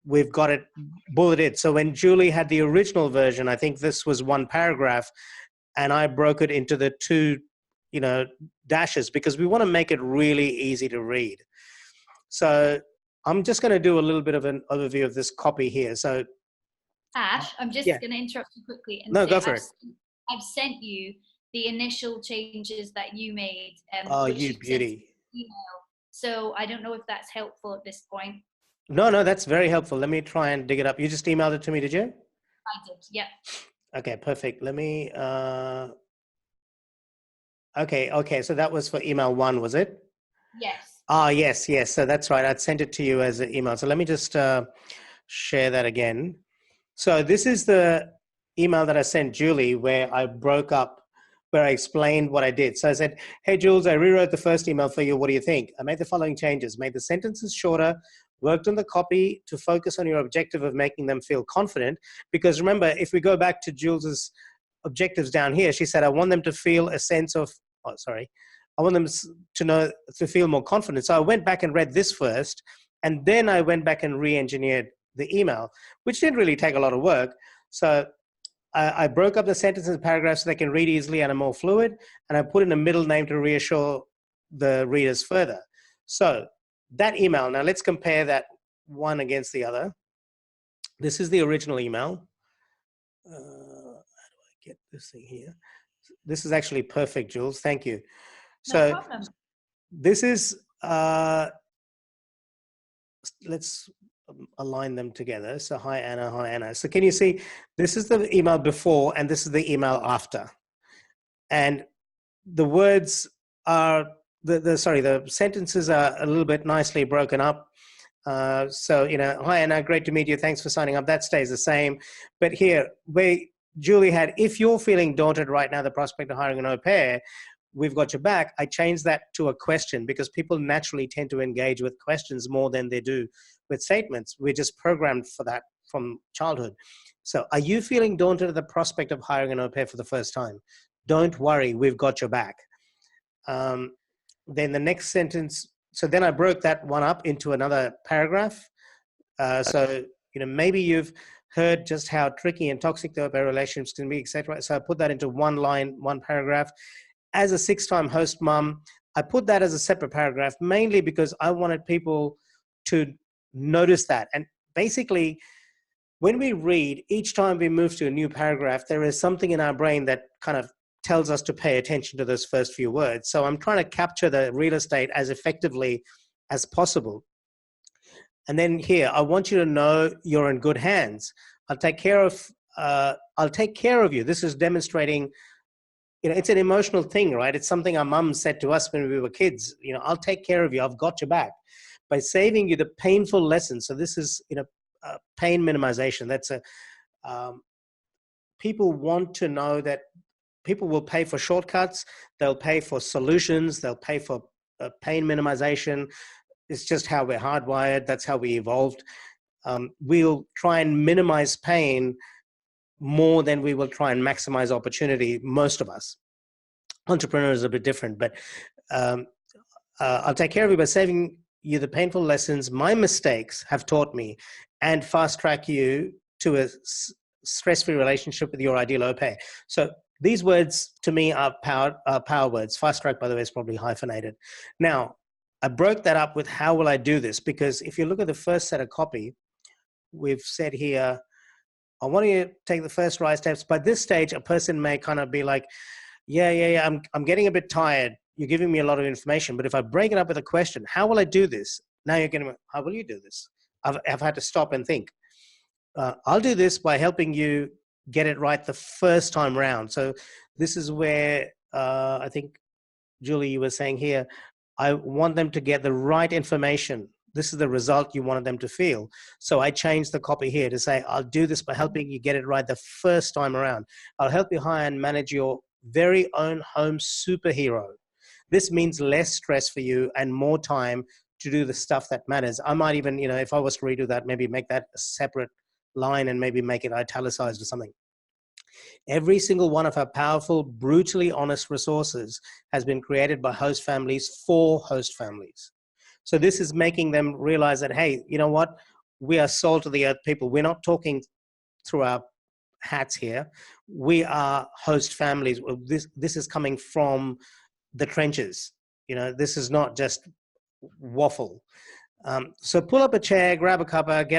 we've got it bulleted. So when Julie had the original version, I think this was 1 paragraph, and I broke it into the 2, dashes, because we want to make it really easy to read. So I'm just going to do a little bit of an overview of this copy here. So Ash, I'm just going to interrupt you quickly and no, say go for it. I've sent you the initial changes that you made. Oh, which you sent beauty. email. So I don't know if that's helpful at this point. No, that's very helpful. Let me try and dig it up. You just emailed it to me, did you? I did, yeah. Okay, perfect. Let me, okay. So that was for email 1, was it? Yes. Ah, yes. So that's right. I'd sent it to you as an email. So let me just share that again. So this is the email that I sent Julie where I broke up, where I explained what I did. So I said, hey, Jules, I rewrote the first email for you. What do you think? I made the following changes, made the sentences shorter, worked on the copy to focus on your objective of making them feel confident. Because remember, if we go back to Jules's objectives down here, she said, I want them to feel a sense of, I want them to feel more confident. So I went back and read this first, and then I went back and re-engineered the email, which didn't really take a lot of work. So I broke up the sentences and paragraphs so they can read easily and are more fluid, and I put in a middle name to reassure the readers further. So that email, now let's compare that one against the other. This is the original email. How do I get this thing here? This is actually perfect, Jules. Thank you. No problem. This is, let's align them together. So hi, Anna. So can you see, this is the email before and this is the email after. And the words are, the sentences are a little bit nicely broken up. So, hi, Anna, great to meet you. Thanks for signing up. That stays the same. But here, where Julie had, if you're feeling daunted right now, the prospect of hiring an au pair, we've got your back. I changed that to a question because people naturally tend to engage with questions more than they do with statements. We're just programmed for that from childhood. So are you feeling daunted at the prospect of hiring an au pair for the first time? Don't worry, we've got your back. Then the next sentence, so then I broke that one up into another paragraph. So, maybe you've heard just how tricky and toxic the au pair relationships can be, etc. So I put that into one line, one paragraph. As a 6-time host mom, I put that as a separate paragraph, mainly because I wanted people to notice that. And basically, when we read, each time we move to a new paragraph, there is something in our brain that kind of tells us to pay attention to those first few words. So I'm trying to capture the real estate as effectively as possible. And then here, I want you to know you're in good hands. I'll take care of you. This is demonstrating, it's an emotional thing, right? It's something our mum said to us when we were kids. I'll take care of you. I've got your back. By saving you the painful lessons. So this is, pain minimization. That's people want to know that people will pay for shortcuts. They'll pay for solutions. They'll pay for pain minimization. It's just how we're hardwired. That's how we evolved. We'll try and minimize pain more than we will try and maximize opportunity, most of us. Entrepreneurs are a bit different, but I'll take care of you by saving you the painful lessons my mistakes have taught me and fast track you to a stress-free relationship with your ideal au pair. So these words to me are power words. Fast track, by the way, is probably hyphenated. Now, I broke that up with how will I do this? Because if you look at the first set of copy, we've said here, I want you to take the first right steps. By this stage, a person may kind of be like, yeah, I'm getting a bit tired. You're giving me a lot of information. But if I break it up with a question, how will I do this? Now you're getting, how will you do this? I've had to stop and think. I'll do this by helping you get it right the first time round. So this is where I think, Julie, you were saying here, I want them to get the right information. This is the result you wanted them to feel. So I changed the copy here to say, I'll do this by helping you get it right the first time around. I'll help you hire and manage your very own home superhero. This means less stress for you and more time to do the stuff that matters. I might even, if I was to redo that, maybe make that a separate line and maybe make it italicized or something. Every single one of our powerful, brutally honest resources has been created by host families for host families. So this is making them realize that, hey, you know what? We are salt of the earth people. We're not talking through our hats here. We are host families. This is coming from the trenches. This is not just waffle. So pull up a chair, grab a cuppa,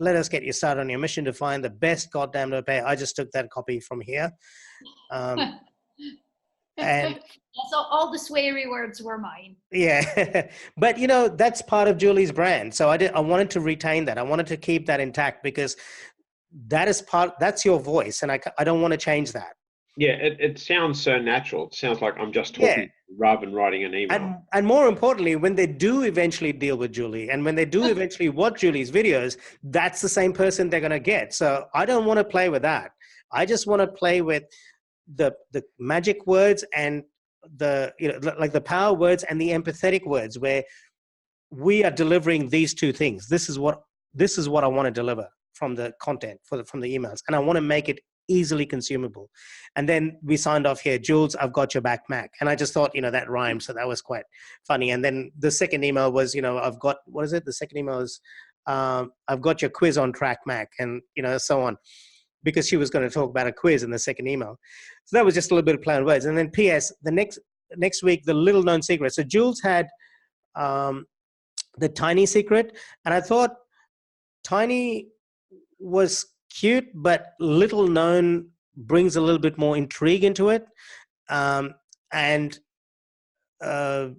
let us get you started on your mission to find the best goddamn au pair. I just took that copy from here. And So all the sweary words were mine. yeah, but that's part of Julie's brand. So I wanted to retain that. I wanted to keep that intact because that's your voice, and I don't want to change that. Yeah, it sounds so natural. It sounds like I'm just Yeah. talking rather than writing an email. And more importantly, when they do eventually deal with Julie, and when they do eventually watch Julie's videos, that's the same person they're going to get. So I don't want to play with that. I just want to play with the magic words and the like the power words and the empathetic words, where we are delivering these two things. This is what I want to deliver from the content from the emails, and I want to make it easily consumable. And then we signed off here, Jules, I've got your back, Mac. And I just thought, that rhymed, so that was quite funny. And then the second email was, I've got, what is it? The second email is, I've got your quiz on track, Mac, and so on, because she was going to talk about a quiz in the second email. So that was just a little bit of play on words. And then P.S. the next week, the little known secret. So Jules had the Tiny secret, and I thought Tiny was cute, but little known brings a little bit more intrigue into it. And little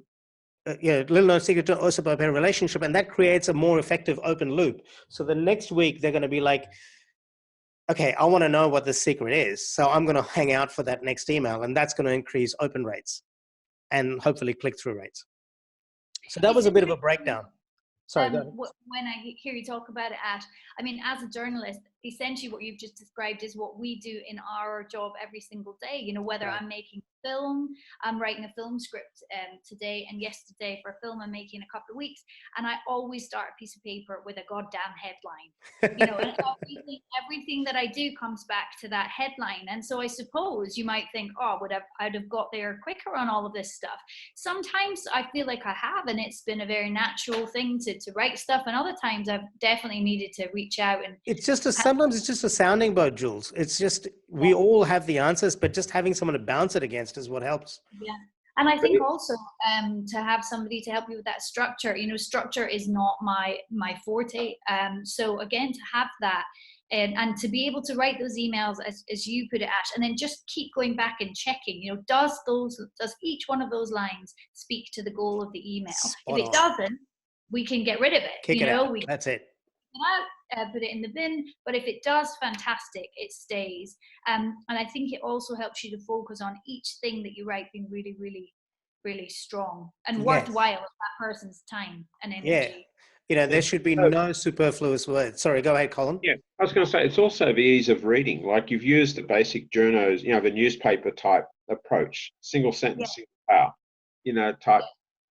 known secret to also about a relationship, and that creates a more effective open loop. So the next week they're going to be like, okay, I want to know what the secret is, so I'm going to hang out for that next email, and that's going to increase open rates and hopefully click-through rates. So that was a bit of a breakdown. Sorry, go ahead. When I hear you talk about it, Ash, I mean, as a journalist, essentially what you've just described is what we do in our job every single day. Whether Right. I'm making film, I'm writing a film script today and yesterday for a film I'm making in a couple of weeks, and I always start a piece of paper with a goddamn headline. And everything that I do comes back to that headline. And so I suppose you might think, oh, I'd have got there quicker on all of this stuff. Sometimes I feel like I have, and it's been a very natural thing to write stuff, and other times I've definitely needed to reach out and Sometimes it's just a sounding board, Jules. It's just, we all have the answers, but just having someone to bounce it against is what helps. Yeah. And I think also to have somebody to help you with that structure, structure is not my forte. So again, to have that and to be able to write those emails as you put it, Ash, and then just keep going back and checking, does each one of those lines speak to the goal of the email? Spot if it on. doesn't, we can get rid of it. Kick it out. We That's it. put it in the bin, but if it does, fantastic, it stays. And I think it also helps you to focus on each thing that you write being really, really, really strong and worthwhile of that person's time and energy. Yeah. There should be no superfluous words. Sorry, go ahead, Colin. Yeah, I was going to say, it's also the ease of reading. Like, you've used the basic journos, the newspaper type approach, single sentence, single power, type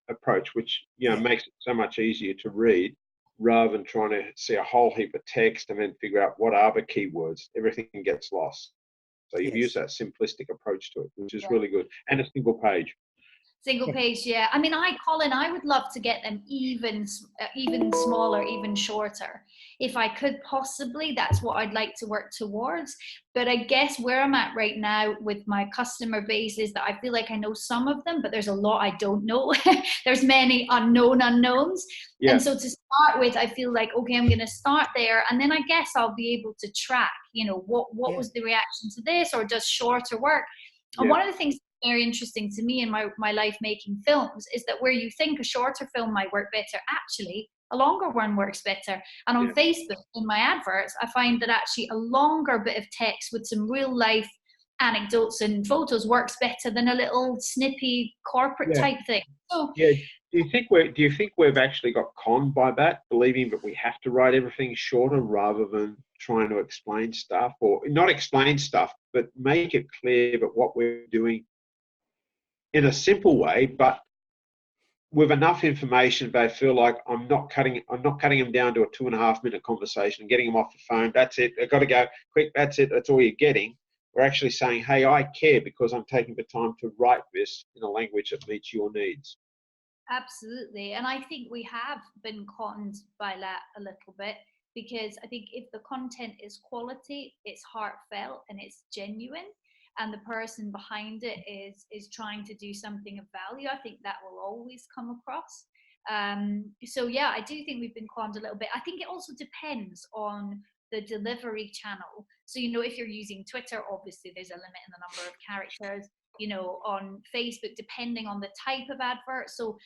approach, which, makes it so much easier to read, rather than trying to see a whole heap of text and then figure out what are the keywords. Everything gets lost. So you've used that simplistic approach to it, which is really good. And a single page. Single page, yeah. I mean, Colin, I would love to get them even smaller, even shorter. If I could possibly, that's what I'd like to work towards. But I guess where I'm at right now with my customer base is that I feel like I know some of them, but there's a lot I don't know. There's many unknown unknowns. Yeah. And so to start with, I feel like, okay, I'm going to start there. And then I guess I'll be able to track, what was the reaction to this, or does shorter work? And one of the things very interesting to me in my life making films is that where you think a shorter film might work better, actually a longer one works better. And on Facebook, in my adverts, I find that actually a longer bit of text with some real life anecdotes and photos works better than a little snippy corporate type thing. So, do you think we've actually got conned by that, believing that we have to write everything shorter rather than trying to explain stuff, or not explain stuff, but make it clear that what we're doing in a simple way, but with enough information, they feel like I'm not cutting them down to a 2.5 minute conversation and getting them off the phone. That's it. I've got to go quick. That's it. That's all you're getting. We're actually saying, hey, I care because I'm taking the time to write this in a language that meets your needs. Absolutely. And I think we have been conned by that a little bit, because I think if the content is quality, it's heartfelt and it's genuine, and the person behind it is trying to do something of value, I think that will always come across. So yeah, I do think we've been conned a little bit. I think it also depends on the delivery channel. So, if you're using Twitter, obviously there's a limit in the number of characters. on Facebook, depending on the type of advert. So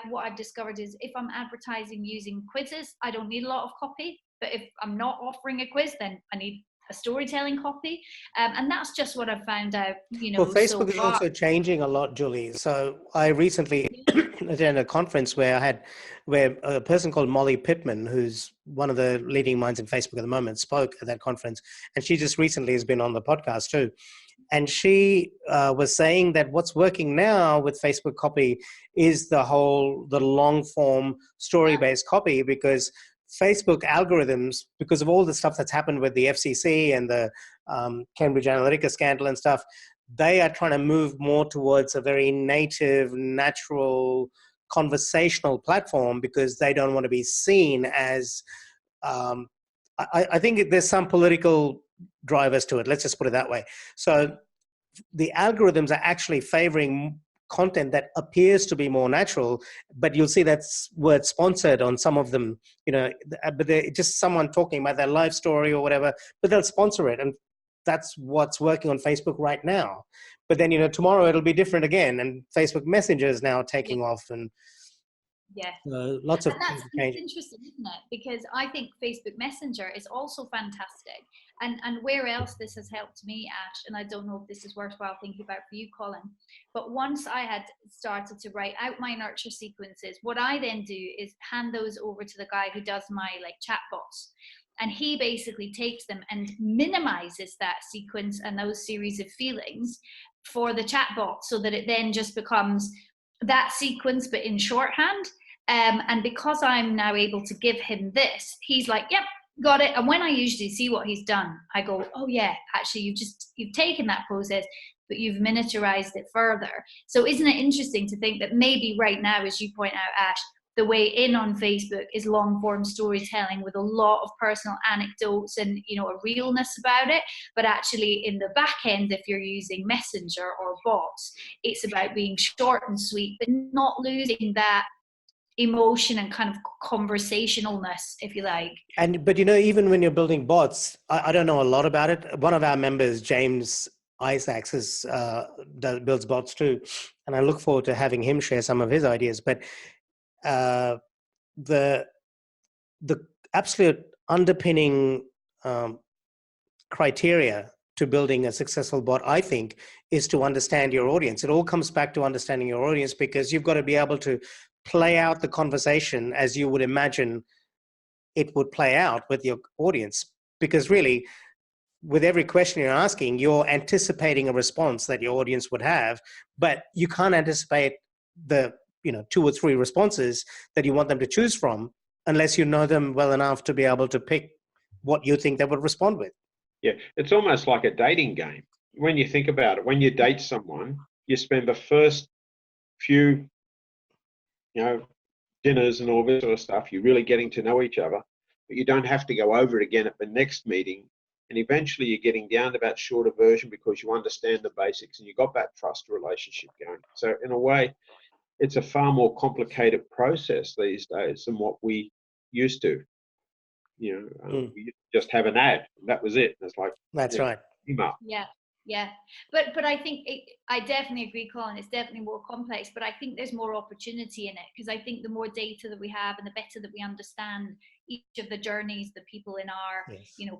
what I've discovered is if I'm advertising using quizzes, I don't need a lot of copy. But if I'm not offering a quiz, then I need a storytelling copy. And that's just what I've found out, Well, Facebook so is far. also changing a lot, Julie. So I recently attended a conference where a person called Molly Pittman, who's one of the leading minds in Facebook at the moment, spoke at that conference. And she just recently has been on the podcast too. And she was saying that what's working now with Facebook copy is the long form story based copy, because Facebook algorithms, because of all the stuff that's happened with the FCC and the Cambridge Analytica scandal and stuff, they are trying to move more towards a very native, natural, conversational platform, because they don't want to be seen as, I think there's some political drivers to it. Let's just put it that way. So the algorithms are actually favoring content that appears to be more natural, but you'll see that's word sponsored on some of them, but they're just someone talking about their life story or whatever, but they'll sponsor it. And that's what's working on Facebook right now. But then, tomorrow it'll be different again, and Facebook Messenger is now taking off, and lots of things that's interesting, isn't it? Because I think Facebook Messenger is also fantastic. And where else this has helped me, Ash, and I don't know if this is worthwhile thinking about for you, Colin, but once I had started to write out my nurture sequences, what I then do is hand those over to the guy who does my chatbots. And he basically takes them and minimizes that sequence and those series of feelings for the chatbot, so that it then just becomes that sequence, but in shorthand. And because I'm now able to give him this, he's like, yep, got it. And when I usually see what he's done, I go, oh yeah, actually you've taken that process, but you've miniaturized it further. So isn't it interesting to think that maybe right now, as you point out, Ash, the way in on Facebook is long form storytelling with a lot of personal anecdotes and, a realness about it. But actually in the back end, if you're using Messenger or bots, it's about being short and sweet, but not losing that emotion and kind of conversationalness, if you like. But even when you're building bots, I don't know a lot about it. One of our members, James Isaacs, builds bots too, and I look forward to having him share some of his ideas. But the absolute underpinning criteria to building a successful bot, I think, is to understand your audience. It all comes back to understanding your audience, because you've got to be able to play out the conversation as you would imagine it would play out with your audience. Because really, with every question you're asking, you're anticipating a response that your audience would have, but you can't anticipate the 2 or 3 responses that you want them to choose from unless you know them well enough to be able to pick what you think they would respond with. Yeah, it's almost like a dating game. When you think about it, when you date someone, you spend the first few dinners and all this sort of stuff, you're really getting to know each other, but you don't have to go over it again at the next meeting. And eventually you're getting down to that shorter version because you understand the basics and you've got that trust relationship going. So in a way, it's a far more complicated process these days than what we used to. We used to just have an ad, and that was it. It's like, that's right. Email. Yeah. But I think I definitely agree, Colin. It's definitely more complex, but I think there's more opportunity in it, because I think the more data that we have and the better that we understand each of the journeys that people in our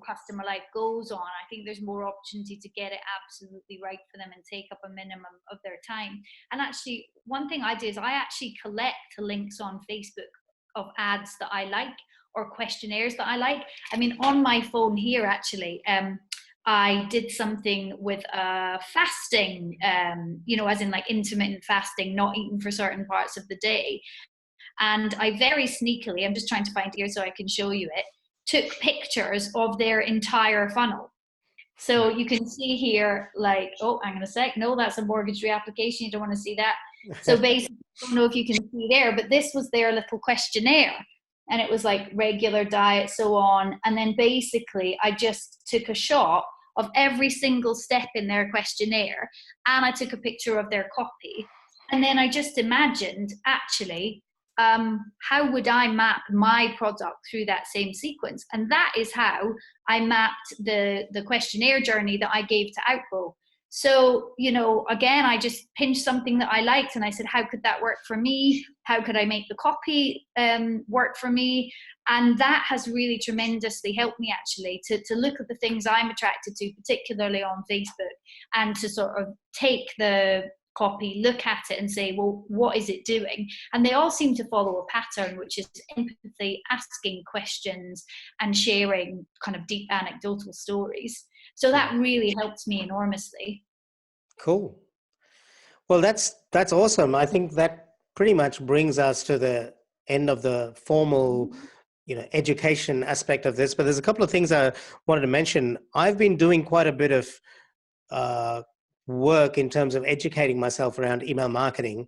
customer life goes on, I think there's more opportunity to get it absolutely right for them and take up a minimum of their time. And actually, one thing I do is I actually collect links on Facebook of ads that I like or questionnaires that I like. I mean, on my phone here, actually, I did something with fasting, as in like intermittent fasting, not eating for certain parts of the day. And I very sneakily, I'm just trying to find it here so I can show you it, took pictures of their entire funnel. So you can see here, like, oh, hang on a sec. No, that's a mortgage reapplication. You don't want to see that. So basically, I don't know if you can see there, but this was their little questionnaire. And it was like regular diet, so on. And then basically, I just took a shot of every single step in their questionnaire, and I took a picture of their copy. And then I just imagined, actually, how would I map my product through that same sequence? And that is how I mapped the questionnaire journey that I gave to Outgo. So, you know, again, I just pinched something that I liked and I said, how could that work for me? How could I make the copy work for me? And that has really tremendously helped me actually to look at the things I'm attracted to, particularly on Facebook, and to sort of take the copy, look at it and say, well, what is it doing? And they all seem to follow a pattern, which is empathy, asking questions and sharing kind of deep anecdotal stories. So that really helped me enormously. Cool. Well, that's awesome. I think that pretty much brings us to the end of the formal, education aspect of this. But there's a couple of things I wanted to mention. I've been doing quite a bit of work in terms of educating myself around email marketing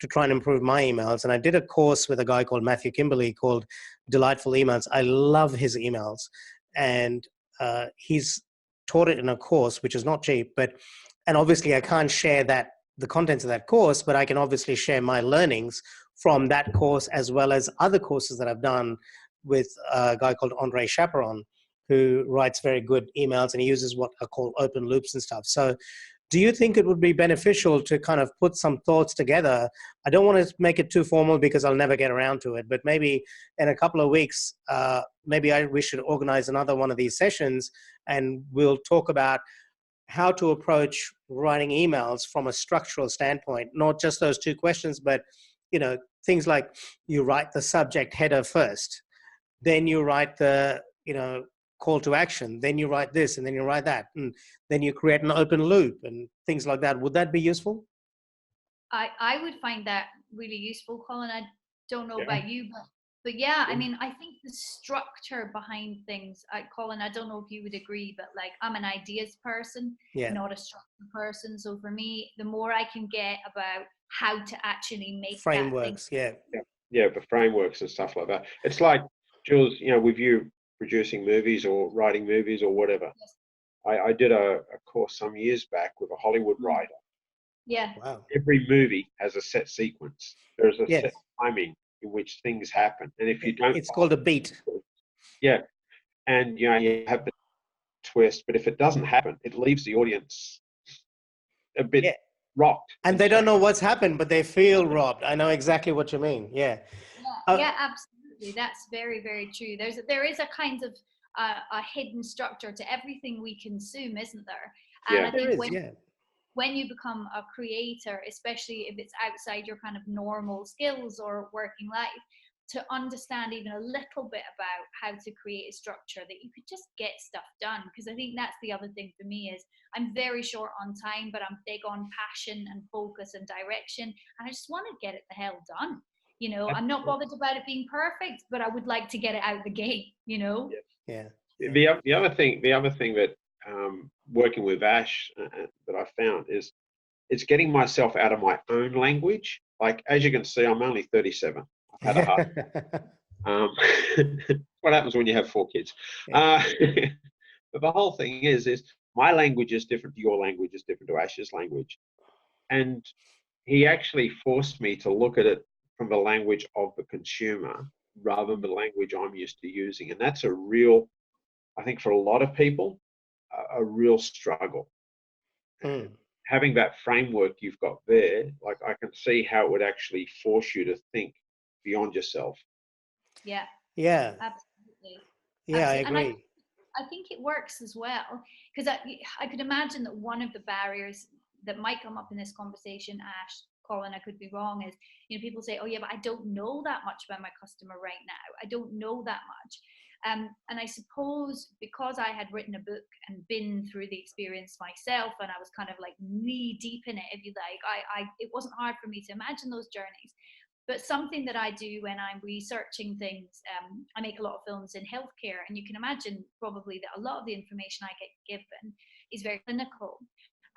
to try and improve my emails. And I did a course with a guy called Matthew Kimberley called Delightful Emails. I love his emails, and he's taught it in a course, which is not cheap, and obviously I can't share the contents of that course, but I can obviously share my learnings from that course as well as other courses that I've done with a guy called Andre Chaperon, who writes very good emails, and he uses what are called open loops and stuff. So do you think it would be beneficial to kind of put some thoughts together? I don't want to make it too formal because I'll never get around to it, but maybe in a couple of weeks, we should organize another one of these sessions, and we'll talk about how to approach writing emails from a structural standpoint, not just those two questions, but things like you write the subject header first, then you write the call to action, then you write this, and then you write that, and then you create an open loop and things like that. Would that be useful? I would find that really useful, Colin. I don't know about you, but yeah, I mean, I think the structure behind things, Colin, I don't know if you would agree, but like I'm an ideas person, not a structure person. So for me, the more I can get about how to actually make frameworks, the frameworks and stuff like that. It's like, Jules, with you producing movies or writing movies or whatever. Yes. I did a course some years back with a Hollywood writer. Yeah. Wow. Every movie has a set sequence. There's a set timing in which things happen, and if you don't, it's called a beat. Yeah, and you have the twist, but if it doesn't happen, it leaves the audience a bit rocked, and they don't know what's happened, but they feel robbed. I know exactly what you mean. Yeah, absolutely. That's very, very true. There is a kind of a hidden structure to everything we consume, isn't there? And I think when you become a creator, especially if it's outside your kind of normal skills or working life, to understand even a little bit about how to create a structure that you could just get stuff done. Because I think that's the other thing for me is I'm very short on time, but I'm big on passion and focus and direction. And I just want to get it the hell done. I'm not bothered about it being perfect, but I would like to get it out the gate, Yeah. The other thing that working with Ash that I found is it's getting myself out of my own language. Like, as you can see, I'm only 37. I've had a heart. What happens when you have 4 kids? But the whole thing is my language is different to your language, is different to Ash's language. And he actually forced me to look at it from the language of the consumer rather than the language I'm used to using. And that's a real, I think for a lot of people, a real struggle. Having that framework you've got there, like I can see how it would actually force you to think beyond yourself. Yeah. Yeah. Absolutely. Yeah, I agree. And I think it works as well, because I could imagine that one of the barriers that might come up in this conversation, Ash, Colin, I could be wrong, is people say, oh yeah, but I don't know that much about my customer right now. I don't know that much. And I suppose because I had written a book and been through the experience myself, and I was kind of like knee deep in it, if you like, it wasn't hard for me to imagine those journeys. But something that I do when I'm researching things, I make a lot of films in healthcare, and you can imagine probably that a lot of the information I get given is very clinical.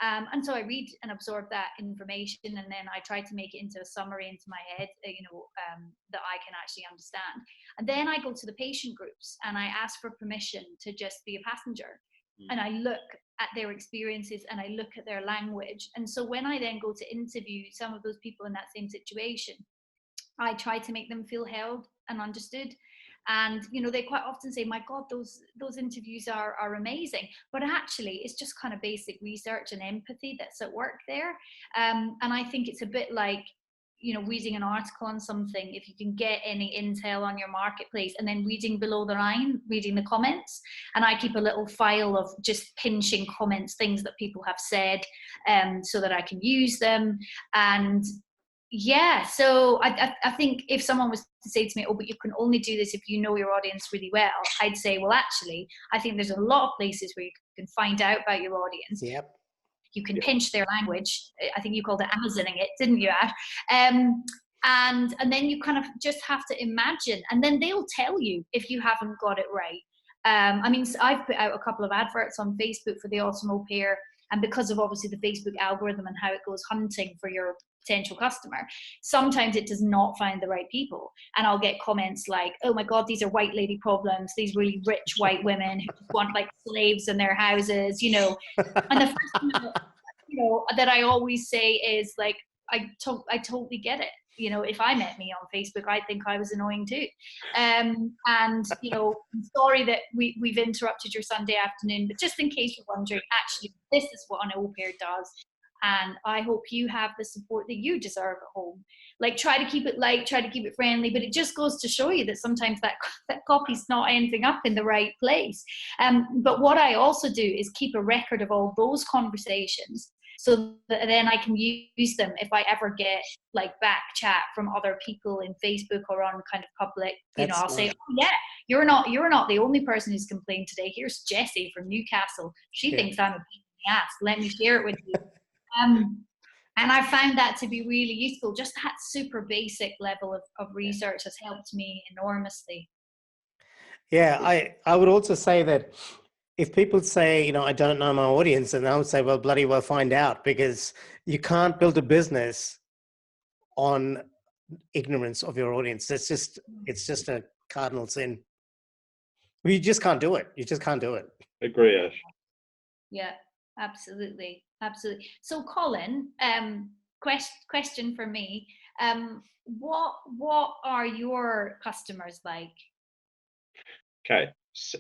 And so I read and absorb that information, and then I try to make it into a summary into my head, that I can actually understand. And then I go to the patient groups and I ask for permission to just be a passenger. And I look at their experiences and I look at their language. And so when I then go to interview some of those people in that same situation, I try to make them feel held and understood. And they quite often say, my God, those interviews are amazing. But actually it's just kind of basic research and empathy that's at work there. And I think it's a bit like reading an article on something, if you can get any intel on your marketplace, and then reading below the line, reading the comments. And I keep a little file of just pinching comments, things that people have said, so that I can use them. And yeah, so I think if someone was to say to me, oh, but you can only do this if you know your audience really well, I'd say, well, actually, I think there's a lot of places where you can find out about your audience. Yep. You can pinch their language. I think you called it Amazoning it, didn't you, Ash? And then you kind of just have to imagine, and then they'll tell you if you haven't got it right. I mean, so I've put out a couple of adverts on Facebook for the Awesome Au Pair, and because of obviously the Facebook algorithm and how it goes hunting for your potential customer, sometimes it does not find the right people. And I'll get comments like, oh my God, these are white lady problems, these really rich white women who just want like slaves in their houses, And the first thing that I always say is like, I totally get it. If I met me on Facebook, I'd think I was annoying too. And I'm sorry that we've interrupted your Sunday afternoon, but just in case you're wondering, actually, this is what an au pair does. And I hope you have the support that you deserve at home. Like, try to keep it light, try to keep it friendly, but it just goes to show you that sometimes that copy's not ending up in the right place. But what I also do is keep a record of all those conversations, so that then I can use them if I ever get like back chat from other people in Facebook or on kind of public, I'll say, oh yeah, you're not the only person who's complained today. Here's Jessie from Newcastle. She thinks I'm a pain in the ass. Let me share it with you. And I found that to be really useful. Just that super basic level of research has helped me enormously. Yeah, I would also say that if people say, I don't know my audience, and I would say, well, bloody well find out, because you can't build a business on ignorance of your audience. It's just a cardinal sin. You just can't do it. You just can't do it. Agree, Ash. Yeah, absolutely. Absolutely. So Colin, question for me. What are your customers like? Okay.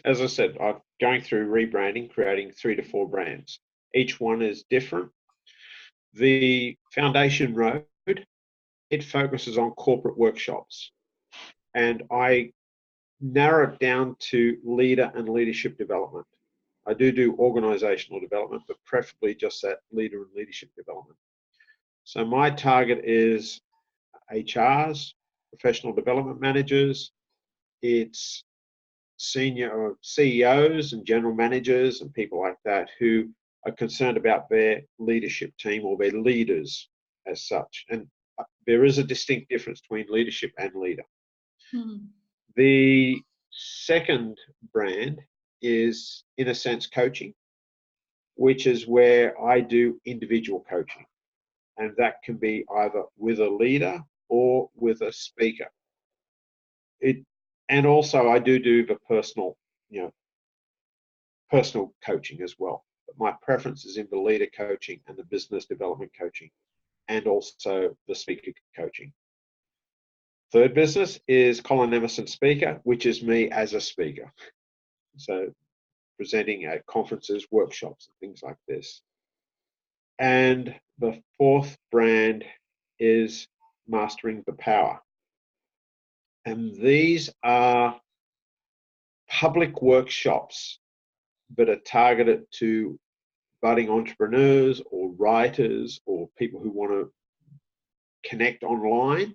As I said, I'm going through rebranding, creating 3 to 4 brands. Each one is different. The Foundation Road, it focuses on corporate workshops. And I narrow it down to leader and leadership development. I do organizational development, but preferably just that leader and leadership development. So my target is HRs, professional development managers, it's senior CEOs and general managers and people like that who are concerned about their leadership team or their leaders as such. And there is a distinct difference between leadership and leader. Mm-hmm. The second brand is, in a sense, coaching, which is where I do individual coaching. And that can be either with a leader or with a speaker. And also I do the personal coaching as well. But my preference is in the leader coaching and the business development coaching, and also the speaker coaching. Third business is Colin Emerson Speaker, which is me as a speaker. So presenting at conferences, workshops, and things like this. And the fourth brand is Mastering the Power. And these are public workshops that are targeted to budding entrepreneurs or writers or people who want to connect online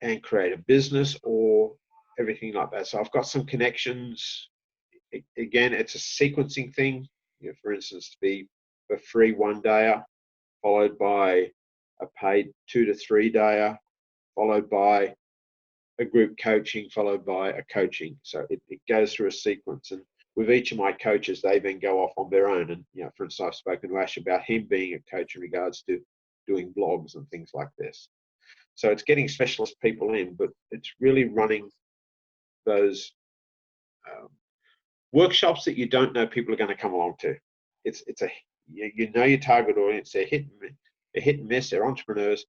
and create a business or everything like that. So I've got some connections. Again, it's a sequencing thing. For instance, to be a free 1-dayer, followed by a paid 2 to 3-dayer, followed by a group coaching, followed by a coaching. So it goes through a sequence. And with each of my coaches, they then go off on their own. And, for instance, I've spoken to Ash about him being a coach in regards to doing blogs and things like this. So it's getting specialist people in, but it's really running those workshops that you don't know people are going to come along to. It's your target audience. They're hit and miss. They're entrepreneurs,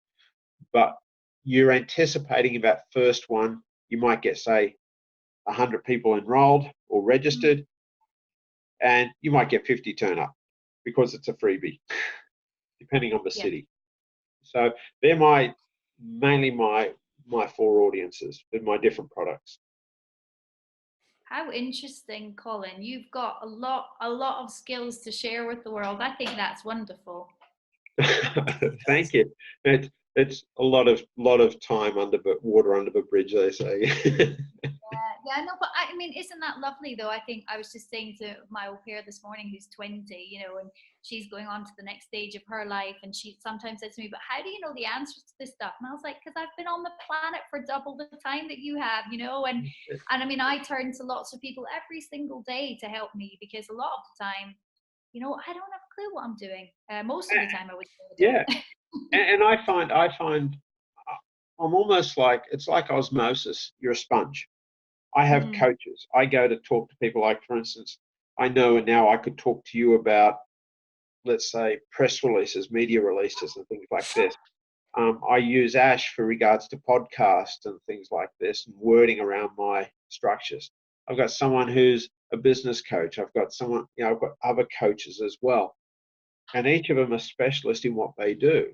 but you're anticipating in that first one, you might get, say, 100 people enrolled or registered, and you might get 50 turn up because it's a freebie, depending on the city. So they're mainly my 4 audiences with my different products. How interesting, Colin. You've got a lot of skills to share with the world. I think that's wonderful. Thank you. It's a lot of time under the water under the bridge, they say. Yeah, no, but I mean, isn't that lovely though? I think I was just saying to my au pair this morning, who's 20, you know, and she's going on to the next stage of her life, and she sometimes says to me, but how do you know the answers to this stuff? And I was like, because I've been on the planet for double the time that you have, you know, and I mean, I turn to lots of people every single day to help me, because a lot of the time, you know, I don't have a clue what I'm doing. Most of the time I would say I don't. And I find I'm almost like, it's like osmosis. You're a sponge. I have coaches. I go to talk to people, like, for instance, I know now I could talk to you about, let's say, press releases, media releases, and things like this. I use Ash for regards to podcasts and things like this, and wording around my structures. I've got someone who's a business coach. I've got someone, you know, I've got other coaches as well. And each of them are specialists in what they do.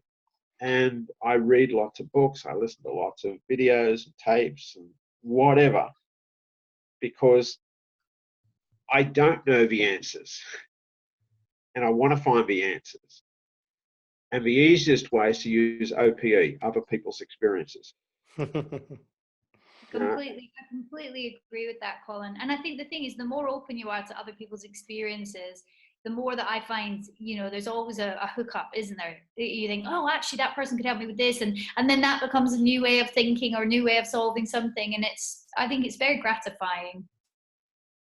And I read lots of books. I listen to lots of videos and tapes and whatever, because I don't know the answers and I want to find the answers. And the easiest way is to use OPE, other people's experiences. I completely agree with that, Colin. And I think the thing is, the more open you are to other people's experiences, the more that I find, you know, there's always a hookup, isn't there? You think, oh, actually that person could help me with this. And then that becomes a new way of thinking or a new way of solving something. And I think it's very gratifying.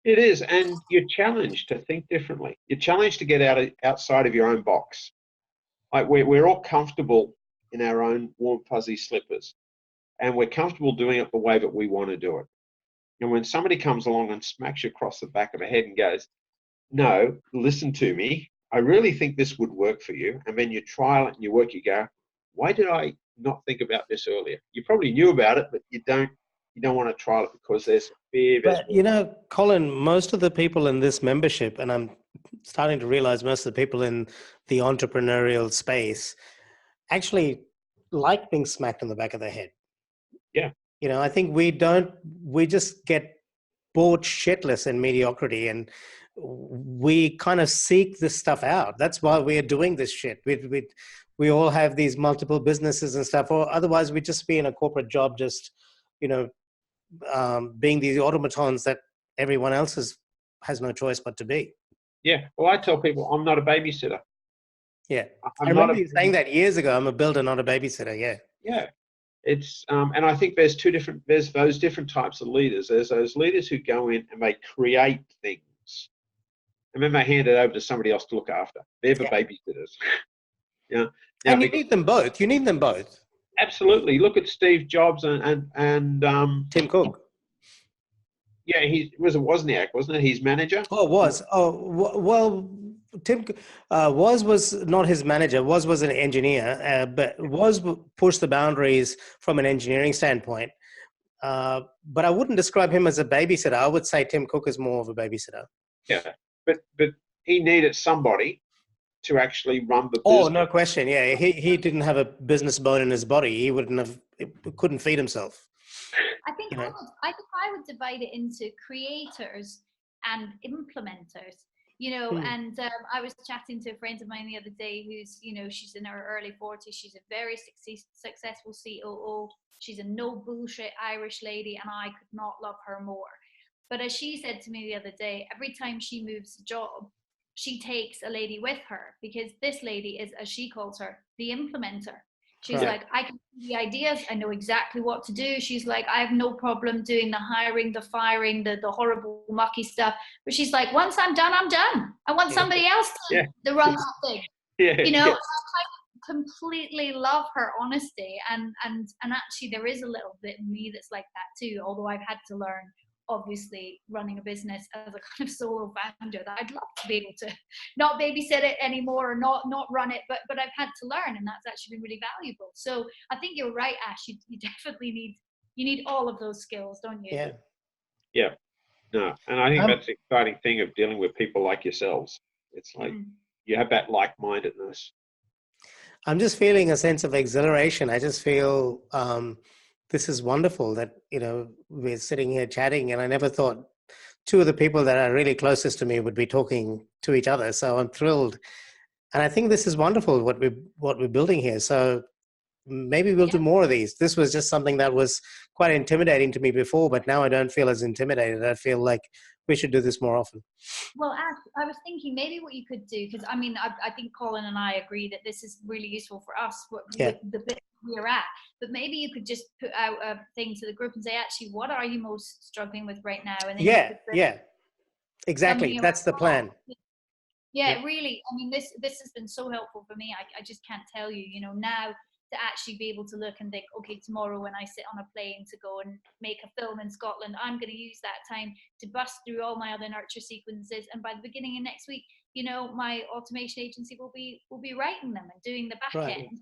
It is. And you're challenged to think differently. You're challenged to get outside of your own box. Like, we're all comfortable in our own warm, fuzzy slippers. And we're comfortable doing it the way that we want to do it. And when somebody comes along and smacks you across the back of the head and goes, no, listen to me, I really think this would work for you. And then you trial it and you work, you go, why did I not think about this earlier? You probably knew about it, but you don't want to trial it because there's fear. But, you know, Colin, most of the people in this membership, and I'm starting to realize most of the people in the entrepreneurial space actually like being smacked in the back of the head. Yeah. You know, I think we just get bored shitless in mediocrity, and we kind of seek this stuff out. That's why we are doing this shit. We all have these multiple businesses and stuff, or otherwise we'd just be in a corporate job, just, you know, being these automatons that everyone else has no choice but to be. Yeah. Well, I tell people I'm not a babysitter. Yeah. I remember you saying that years ago. I'm a builder, not a babysitter. Yeah. Yeah. It's and I think there's those different types of leaders. There's those leaders who go in and they create things, and then they hand it over to somebody else to look after. They're the babysitters. Yeah. Now, And you need them both. You need them both. Absolutely. Look at Steve Jobs and Tim Cook. Yeah, he was a Wozniak, wasn't it? His manager. Oh, was. Oh, well, Tim was not his manager. Was an engineer, but was pushed the boundaries from an engineering standpoint. But I wouldn't describe him as a babysitter. I would say Tim Cook is more of a babysitter. Yeah, but he needed somebody to actually run the business. Oh, no question. Yeah, he didn't have a business bone in his body. He couldn't feed himself. I think I would divide it into creators and implementers. You know, and I was chatting to a friend of mine the other day who's, you know, she's in her early 40s. She's a very successful COO. She's a no bullshit Irish lady, and I could not love her more. But as she said to me the other day, every time she moves a job, she takes a lady with her, because this lady is, as she calls her, the implementer. She's like, I can see the ideas. I know exactly what to do. She's like, I have no problem doing the hiring, the firing, the horrible mucky stuff. But she's like, once I'm done, I'm done. I want somebody else to run that thing. Yeah. You know, I completely love her honesty. And actually there is a little bit of me that's like that too. Although I've had to learn, obviously, running a business as a kind of solo founder, that I'd love to be able to not babysit it anymore, or not run it, but I've had to learn, and that's actually been really valuable. So I think you're right, Ash. You definitely need all of those skills, don't you? Yeah. Yeah. No, and I think Um, that's the exciting thing of dealing with people like yourselves. It's like Mm. you have that like-mindedness. I'm just feeling a sense of exhilaration. I just feel this is wonderful that, we're sitting here chatting, and I never thought two of the people that are really closest to me would be talking to each other. So I'm thrilled. And I think this is wonderful what we're building here. So maybe we'll do Yeah. more of these. This was just something that was quite intimidating to me before, but now I don't feel as intimidated. I feel like we should do this more often. Well, Ash, I was thinking maybe what you could do, because I mean, I think Colin and I agree that this is really useful for us Yeah. with the bit we're at. But maybe you could just put out a thing to the group and say, actually, what are you most struggling with right now? And then you Yeah, could put yeah, exactly. something around That's the plan. that. Yeah. Yeah, really. I mean, this has been so helpful for me. I just can't tell you. You know, now to actually be able to look and think, okay, tomorrow when I sit on a plane to go and make a film in Scotland, I'm going to use that time to bust through all my other nurture sequences, and by the beginning of next week, you know, my automation agency will be writing them and doing the back Right. end.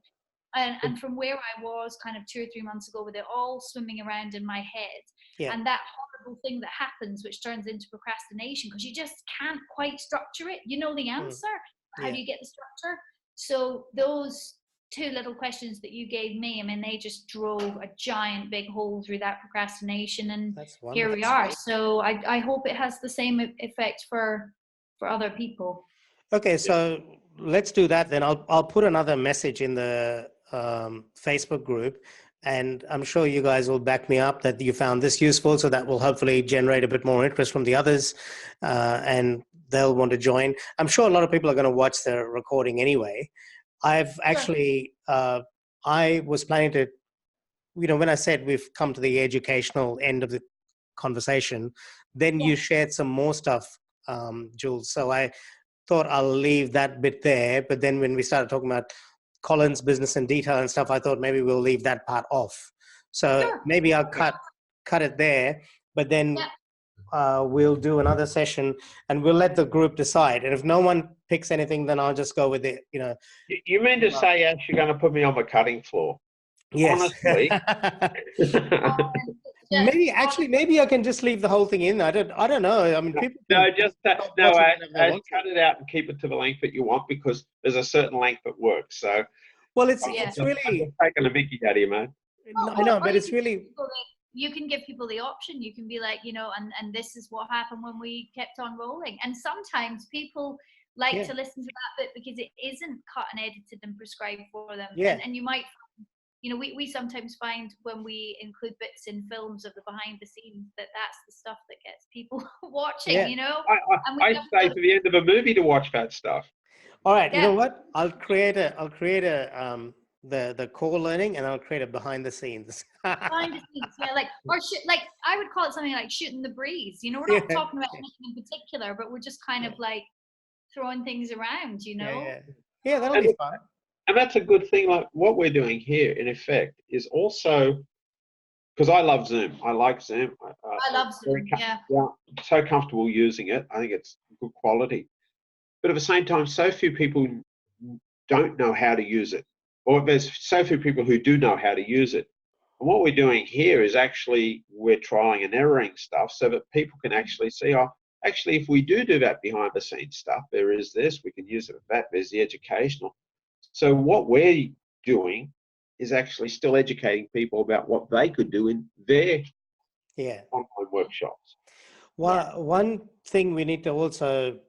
And from where I was kind of 2 or 3 months ago, with it all swimming around in my head, Yeah. and that horrible thing that happens, which turns into procrastination because you just can't quite structure it. You know the answer. How Yeah. do you get the structure? So those two little questions that you gave me, I mean, they just drove a giant big hole through that procrastination, and That's here we wonderful. are. So I hope it has the same effect for other people. Okay, so let's do that then. I'll put another message in the Facebook group, and I'm sure you guys will back me up that you found this useful. So that will hopefully generate a bit more interest from the others, and they'll want to join. I'm sure a lot of people are going to watch the recording anyway. I've actually, I was planning to, when I said we've come to the educational end of the conversation, then you shared some more stuff, Jules. So I thought I'll leave that bit there. But then when we started talking about Colin's business in detail and stuff, I thought maybe we'll leave that part off. So Sure. maybe I'll cut it there. But then we'll do another session and we'll let the group decide. And if no one picks anything, then I'll just go with it. You mean to say, Ash, you're going to put me on the cutting floor? Yes. Honestly. Maybe I can just leave the whole thing in. I don't know. I mean, people No, can just stop no, watching Ash, whenever they Ash, want to. cut it out and keep it to the length that you want, because there's a certain length that works. So Well, I'm it's just really, taking a mickey out of you, man. I know, Or but it's really, you can give people the option. You can be like, you know, and this is what happened when we kept on rolling. And sometimes people like to listen to that bit because it isn't cut and edited and prescribed for them. Yeah. And you might, you know, we sometimes find when we include bits in films of the behind the scenes that that's the stuff that gets people watching, Yeah. you know. I stay to the end of a movie to watch that stuff. All right. You Yeah. know what? I'll create a the core learning, and I'll create a behind the scenes. Behind the scenes, yeah, like like I would call it something like shooting the breeze. You know, we're not talking about anything in particular, but we're just kind of like throwing things around, you know. Yeah, that'll be fun. And that's a good thing. Like what we're doing here, in effect, is also because I love Zoom. I like Zoom. I love Zoom. Yeah. So comfortable using it. I think it's good quality. But at the same time, so few people don't know how to use it, or there's so few people who do know how to use it. And what we're doing here is actually we're trialing and erroring stuff so that people can actually see, oh, actually, if we do that behind the scenes stuff, there is this, we can use it with that, there's the educational. So what we're doing is actually still educating people about what they could do in their online workshops. Well, one thing we need to also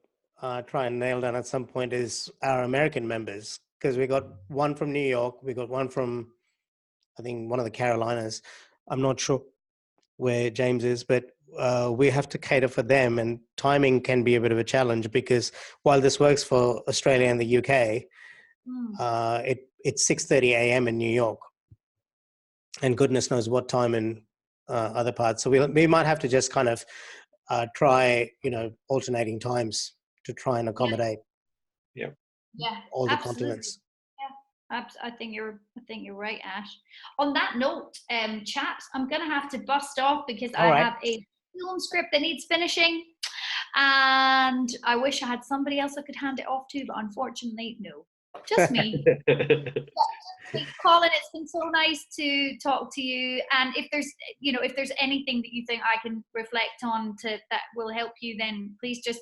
try and nail down at some point is our American members, because we got one from New York, we got one from, I think, one of the Carolinas. I'm not sure where James is, but we have to cater for them, and timing can be a bit of a challenge because while this works for Australia and the UK, it's 6:30 a.m. in New York, and goodness knows what time in other parts. So we might have to just kind of try, alternating times to try and accommodate all the continents. Yeah, I think you're right, Ash. On that note, chaps, I'm gonna have to bust off because I have a film script that needs finishing, and I wish I had somebody else I could hand it off to, but unfortunately, no. Just me. Colin, it's been so nice to talk to you. And if there's anything that you think I can reflect on that will help you, then please just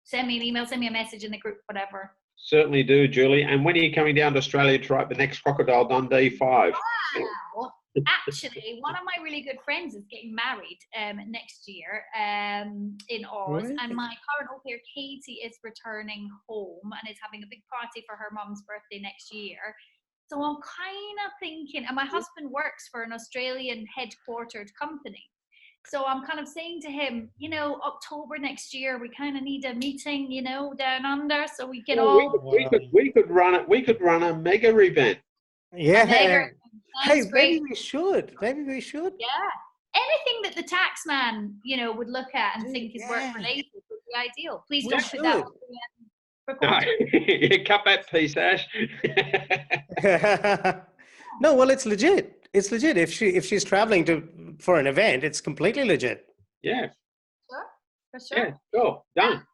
send me an email, send me a message in the group, whatever. Certainly do, Julie. And when are you coming down to Australia to write the next Crocodile Dundee 5? Wow. Actually, one of my really good friends is getting married next year in Oz, Really? and my current au pair Katie is returning home and is having a big party for her mum's birthday next year. So I'm kind of thinking, and my husband works for an Australian headquartered company. So I'm kind of saying to him, October next year, we kind of need a meeting, down under, so we can Well, all. we could run it. We could run a mega event. Yeah. Hey, Hey, great. maybe we should. Maybe we should. Yeah. Anything that the tax man, would look at and think is work Yeah. related would be ideal. Please We don't put that should. on the No, recording. yeah, cut that piece, Ash. No, well, it's legit. It's legit. If she's traveling for an event, it's completely legit. Yeah, Sure, for sure. yeah, sure, done.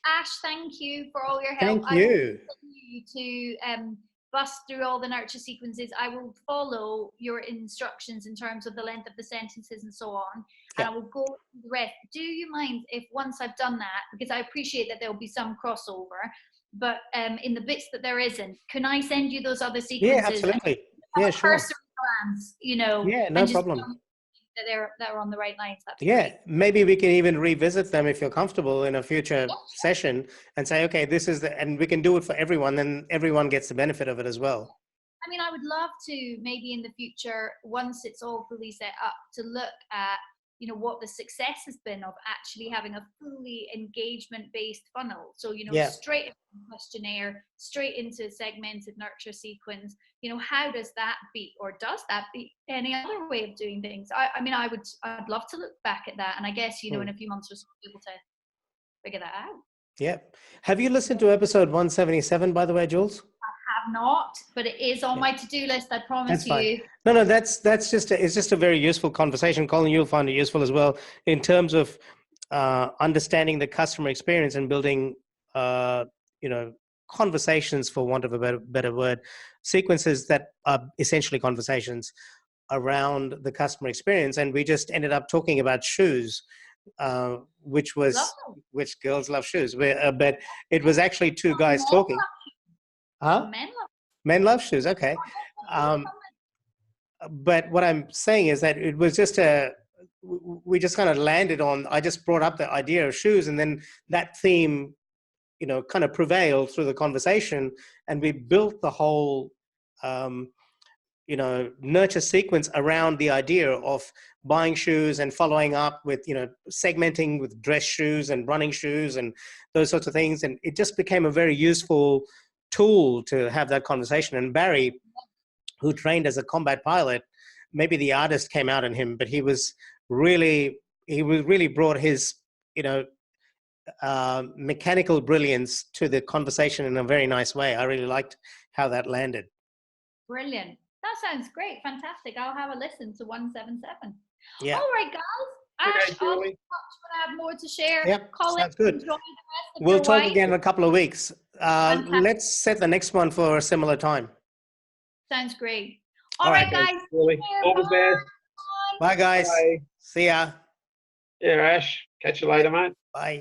Ash, thank you for all your help. Thank you. I will continue to bust through all the nurture sequences. I will follow your instructions in terms of the length of the sentences and so on. Yeah. And I will go through the rest. Do you mind if once I've done that, because I appreciate that there'll be some crossover, but in the bits that there isn't, can I send you those other sequences? Yeah, absolutely. And Yeah, a sure. cursory glance, Yeah, no and just problem. tell me that they're on the right lines. That's Yeah, great. maybe we can even revisit them if you're comfortable in a future session and say, okay, this is and we can do it for everyone, then everyone gets the benefit of it as well. I mean, I would love to maybe in the future, once it's all fully set up, to look at, what the success has been of actually having a fully engagement-based funnel. So, Yeah. straight into the questionnaire, straight into segmented nurture sequence. How does that beat, or does that beat any other way of doing things? I'd love to look back at that, and I guess in a few months we'll be able to figure that out. Yeah. Have you listened to episode 177, by the way, Jules? Have not, but it is on my to-do list. I promise That's fine. you. No, that's just it's just a very useful conversation. Colin, you'll find it useful as well in terms of understanding the customer experience and building, conversations, for want of a better word, sequences that are essentially conversations around the customer experience. And we just ended up talking about shoes, which girls love shoes. But it was actually two guys talking. Huh? Men love shoes. Okay. But what I'm saying is that it was just we just kind of landed on, I just brought up the idea of shoes, and then that theme, kind of prevailed through the conversation, and we built the whole, nurture sequence around the idea of buying shoes and following up with, segmenting with dress shoes and running shoes and those sorts of things. And it just became a very useful tool to have that conversation. And Barry, who trained as a combat pilot, maybe the artist came out in him, but he really brought his, mechanical brilliance to the conversation in a very nice way. I really liked how that landed. Brilliant. That sounds great. Fantastic. I'll have a listen to 177. Yeah. All right, guys. Ash, Okay, I'll Julie. be in touch when I have more to share. Yep, Colin, sounds good. enjoy the rest of We'll your talk wine. again in a couple of weeks. Fantastic. Let's set the next one for a similar time. Sounds great. All All right, right, guys. Julie, all the best. Bye, guys. Bye. See ya. Yeah, Ash. Catch you later, mate. Bye.